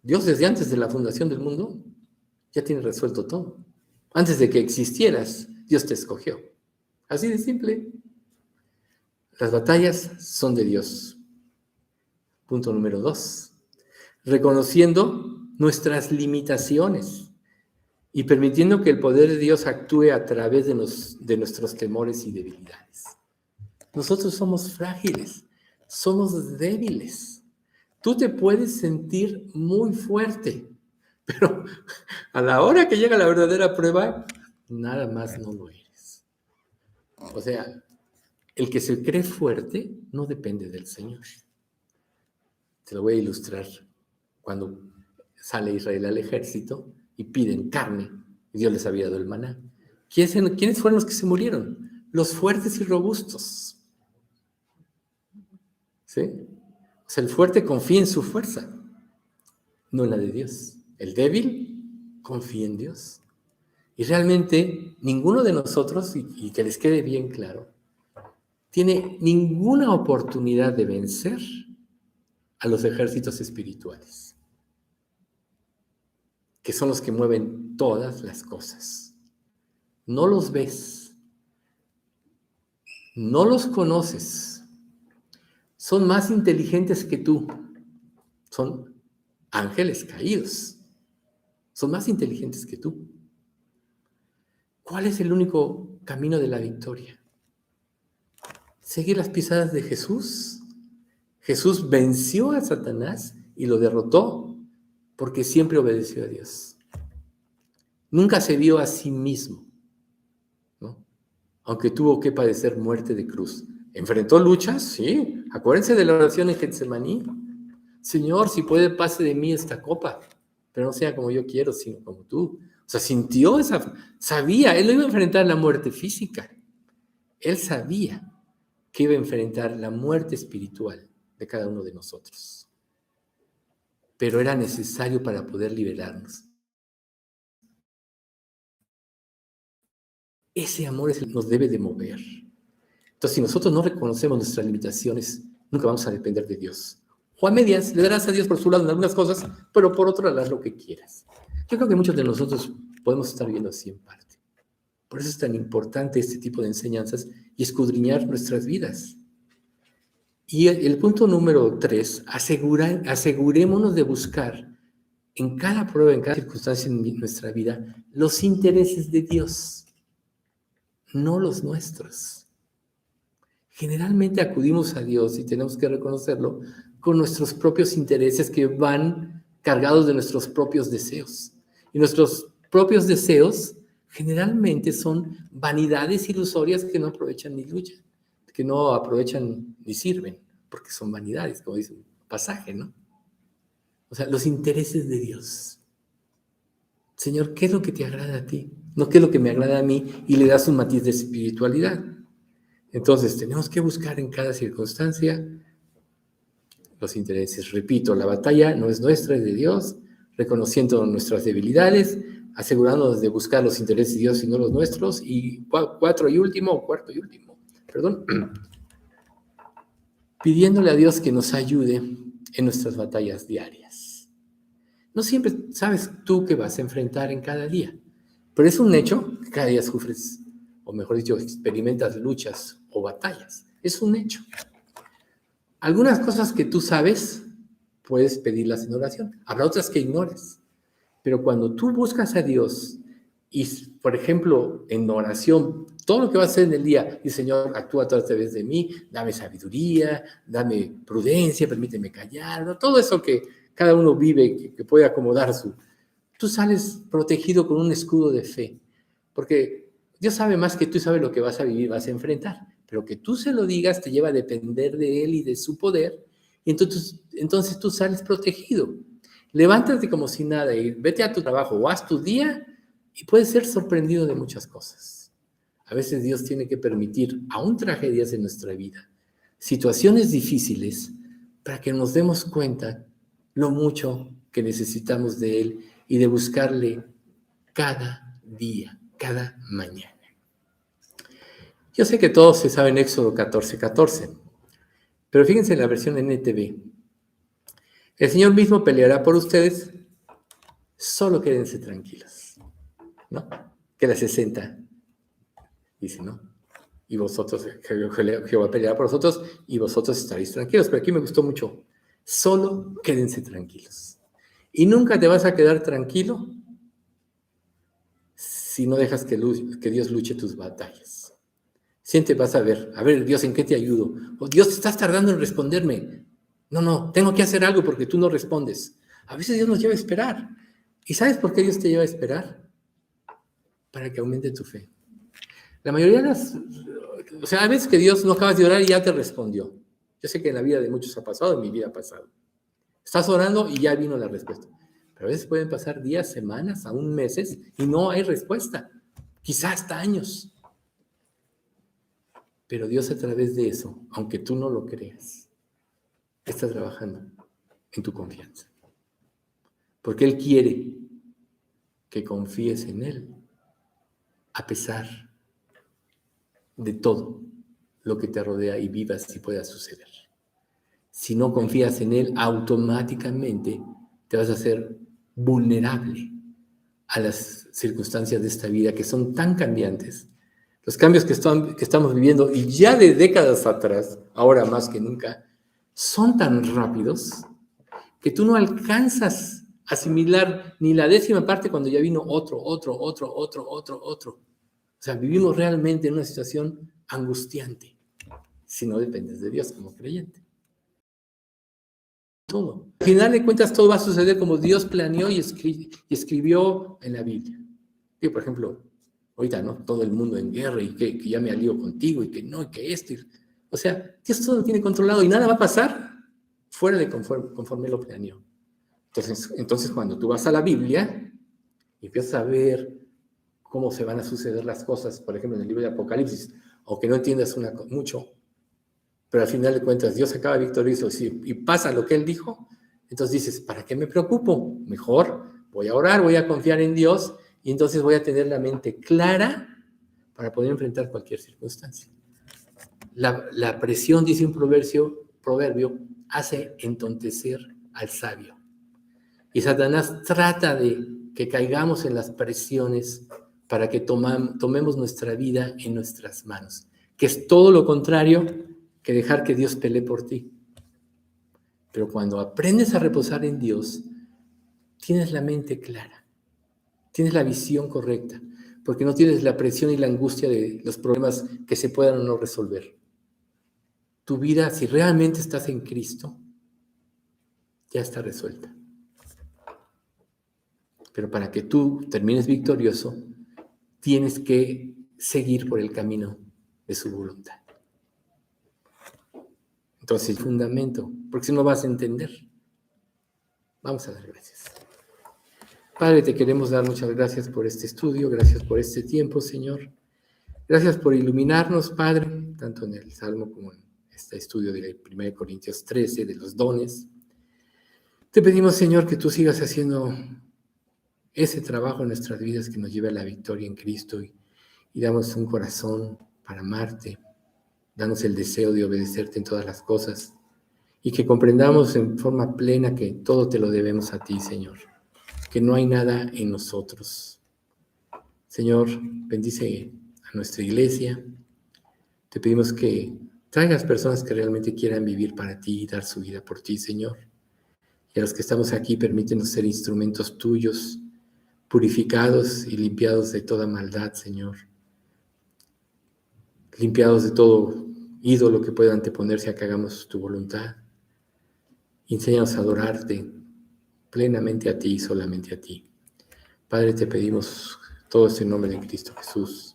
S2: Dios, desde antes de la fundación del mundo, ya tiene resuelto todo. Antes de que existieras, Dios te escogió. Así de simple. Las batallas son de Dios. Punto número 2, reconociendo nuestras limitaciones y permitiendo que el poder de Dios actúe a través de nuestros temores y debilidades. Nosotros somos frágiles, somos débiles. Tú te puedes sentir muy fuerte, pero a la hora que llega la verdadera prueba, nada más no lo eres. O sea, el que se cree fuerte no depende del Señor. Te lo voy a ilustrar. Cuando sale Israel al ejército y piden carne, y Dios les había dado el maná. ¿Quiénes fueron los que se murieron? Los fuertes y robustos. ¿Sí? O sea, el fuerte confía en su fuerza, no en la de Dios. El débil confía en Dios. Y realmente ninguno de nosotros, y que les quede bien claro, tiene ninguna oportunidad de vencer a los ejércitos espirituales, que son los que mueven todas las cosas. No los ves, no los conoces, son más inteligentes que tú, son ángeles caídos, son más inteligentes que tú. ¿Cuál es el único camino de la victoria? Seguir las pisadas de Jesús. Jesús venció a Satanás y lo derrotó porque siempre obedeció a Dios. Nunca se vio a sí mismo, ¿no? Aunque tuvo que padecer muerte de cruz. ¿Enfrentó luchas? Sí. Acuérdense de la oración en Getsemaní. Señor, si puede, pase de mí esta copa, pero no sea como yo quiero, sino como tú. sea, sintió sabía, él no iba a enfrentar la muerte física. Él sabía que iba a enfrentar la muerte espiritual de cada uno de nosotros. Pero era necesario para poder liberarnos. Ese amor es el que nos debe de mover. Entonces, si nosotros no reconocemos nuestras limitaciones, nunca vamos a depender de Dios. O a medias, le darás a Dios por su lado en algunas cosas, pero por otro harás lo que quieras. Yo creo que muchos de nosotros podemos estar viendo así en parte. Por eso es tan importante este tipo de enseñanzas y escudriñar nuestras vidas. Y el punto número 3, asegurémonos de buscar en cada prueba, en cada circunstancia en nuestra vida, los intereses de Dios, no los nuestros. Generalmente acudimos a Dios, y tenemos que reconocerlo, con nuestros propios intereses que van cargados de nuestros propios deseos. Y nuestros propios deseos generalmente son vanidades ilusorias que no aprovechan ni luchan, que no aprovechan ni sirven, porque son vanidades, como dice un pasaje, ¿no? O sea, los intereses de Dios. Señor, ¿qué es lo que te agrada a ti? No qué es lo que me agrada a mí, y le das un matiz de espiritualidad. Entonces, tenemos que buscar en cada circunstancia los intereses. Repito, la batalla no es nuestra, es de Dios, reconociendo nuestras debilidades, asegurándonos de buscar los intereses de Dios y no los nuestros. Y cuarto y último, pidiéndole a Dios que nos ayude en nuestras batallas diarias. No siempre sabes tú qué vas a enfrentar en cada día, pero es un hecho que cada día sufres, o mejor dicho, experimentas luchas o batallas. Es un hecho. Algunas cosas que tú sabes, puedes pedirlas en oración. Habrá otras que ignores. Pero cuando tú buscas a Dios y, por ejemplo, en oración, todo lo que vas a hacer en el día, y Señor, actúa a través de mí, dame sabiduría, dame prudencia, permíteme callar, ¿no? Todo eso que cada uno vive, que puede acomodar tú sales protegido con un escudo de fe, porque Dios sabe más que tú, sabe lo que vas a vivir, vas a enfrentar, pero que tú se lo digas te lleva a depender de Él y de su poder, y entonces tú sales protegido. Levántate como si nada y vete a tu trabajo o haz tu día y puedes ser sorprendido de muchas cosas. A veces Dios tiene que permitir aún tragedias en nuestra vida, situaciones difíciles, para que nos demos cuenta lo mucho que necesitamos de Él y de buscarle cada día, cada mañana. Yo sé que todos se saben Éxodo 14:14, pero fíjense en la versión NTV. El Señor mismo peleará por ustedes, solo quédense tranquilos, ¿no? Que la 60 dice, ¿no? Y vosotros, Jehová peleará por vosotros y vosotros estaréis tranquilos. Pero aquí me gustó mucho, solo quédense tranquilos. Y nunca te vas a quedar tranquilo si no dejas que Dios luche tus batallas. Siempre vas a ver, Dios, ¿en qué te ayudo? Oh, Dios, te estás tardando en responderme. No, tengo que hacer algo porque tú no respondes. A veces Dios nos lleva a esperar. ¿Y sabes por qué Dios te lleva a esperar? Para que aumente tu fe. La mayoría de hay veces que Dios no acabas de orar y ya te respondió. Yo sé que en la vida de muchos ha pasado, en mi vida ha pasado. Estás orando y ya vino la respuesta. Pero a veces pueden pasar días, semanas, aún meses y no hay respuesta. Quizás hasta años. Pero Dios a través de eso, aunque tú no lo creas, está trabajando en tu confianza. Porque Él quiere que confíes en Él, a pesar de todo lo que te rodea y vivas y pueda suceder. Si no confías en Él, automáticamente te vas a hacer vulnerable a las circunstancias de esta vida que son tan cambiantes. Los cambios que estamos viviendo, y ya de décadas atrás, ahora más que nunca, son tan rápidos que tú no alcanzas a asimilar ni la 10ª parte cuando ya vino otro. O sea, vivimos realmente en una situación angustiante si no dependes de Dios como creyente. Todo. Al final de cuentas, todo va a suceder como Dios planeó y escribió en la Biblia. Y, por ejemplo, ahorita, ¿no? Todo el mundo en guerra y que ya me alío contigo y que no, y que esto. O sea, Dios todo lo tiene controlado y nada va a pasar fuera de conforme lo planeó. Entonces, cuando tú vas a la Biblia, y empiezas a ver cómo se van a suceder las cosas, por ejemplo, en el libro de Apocalipsis, aunque no entiendas mucho, pero al final de cuentas Dios acaba victorioso y pasa lo que Él dijo, entonces dices, ¿para qué me preocupo? Mejor voy a orar, voy a confiar en Dios y entonces voy a tener la mente clara para poder enfrentar cualquier circunstancia. La presión, dice un proverbio, hace entontecer al sabio. Y Satanás trata de que caigamos en las presiones para que tomemos nuestra vida en nuestras manos, que es todo lo contrario que dejar que Dios pelee por ti. Pero cuando aprendes a reposar en Dios, tienes la mente clara, tienes la visión correcta, porque no tienes la presión y la angustia de los problemas que se puedan o no resolver. Tu vida, si realmente estás en Cristo, ya está resuelta. Pero para que tú termines victorioso, tienes que seguir por el camino de su voluntad. Entonces, el fundamento, porque si no vas a entender. Vamos a dar gracias. Padre, te queremos dar muchas gracias por este estudio, gracias por este tiempo, Señor. Gracias por iluminarnos, Padre, tanto en el Salmo como en este estudio de 1 Corintios 13, de los dones. Te pedimos, Señor, que tú sigas haciendo ese trabajo en nuestras vidas que nos lleve a la victoria en Cristo y damos un corazón para amarte, danos el deseo de obedecerte en todas las cosas y que comprendamos en forma plena que todo te lo debemos a ti, Señor, que no hay nada en nosotros. Señor, bendice a nuestra iglesia. Te pedimos que traigas personas que realmente quieran vivir para ti y dar su vida por ti, Señor. Y a los que estamos aquí, permítenos ser instrumentos tuyos, purificados y limpiados de toda maldad, Señor. Limpiados de todo ídolo que pueda anteponerse a que hagamos tu voluntad. Enséñanos a adorarte plenamente a ti y solamente a ti. Padre, te pedimos todo esto en nombre de Cristo Jesús.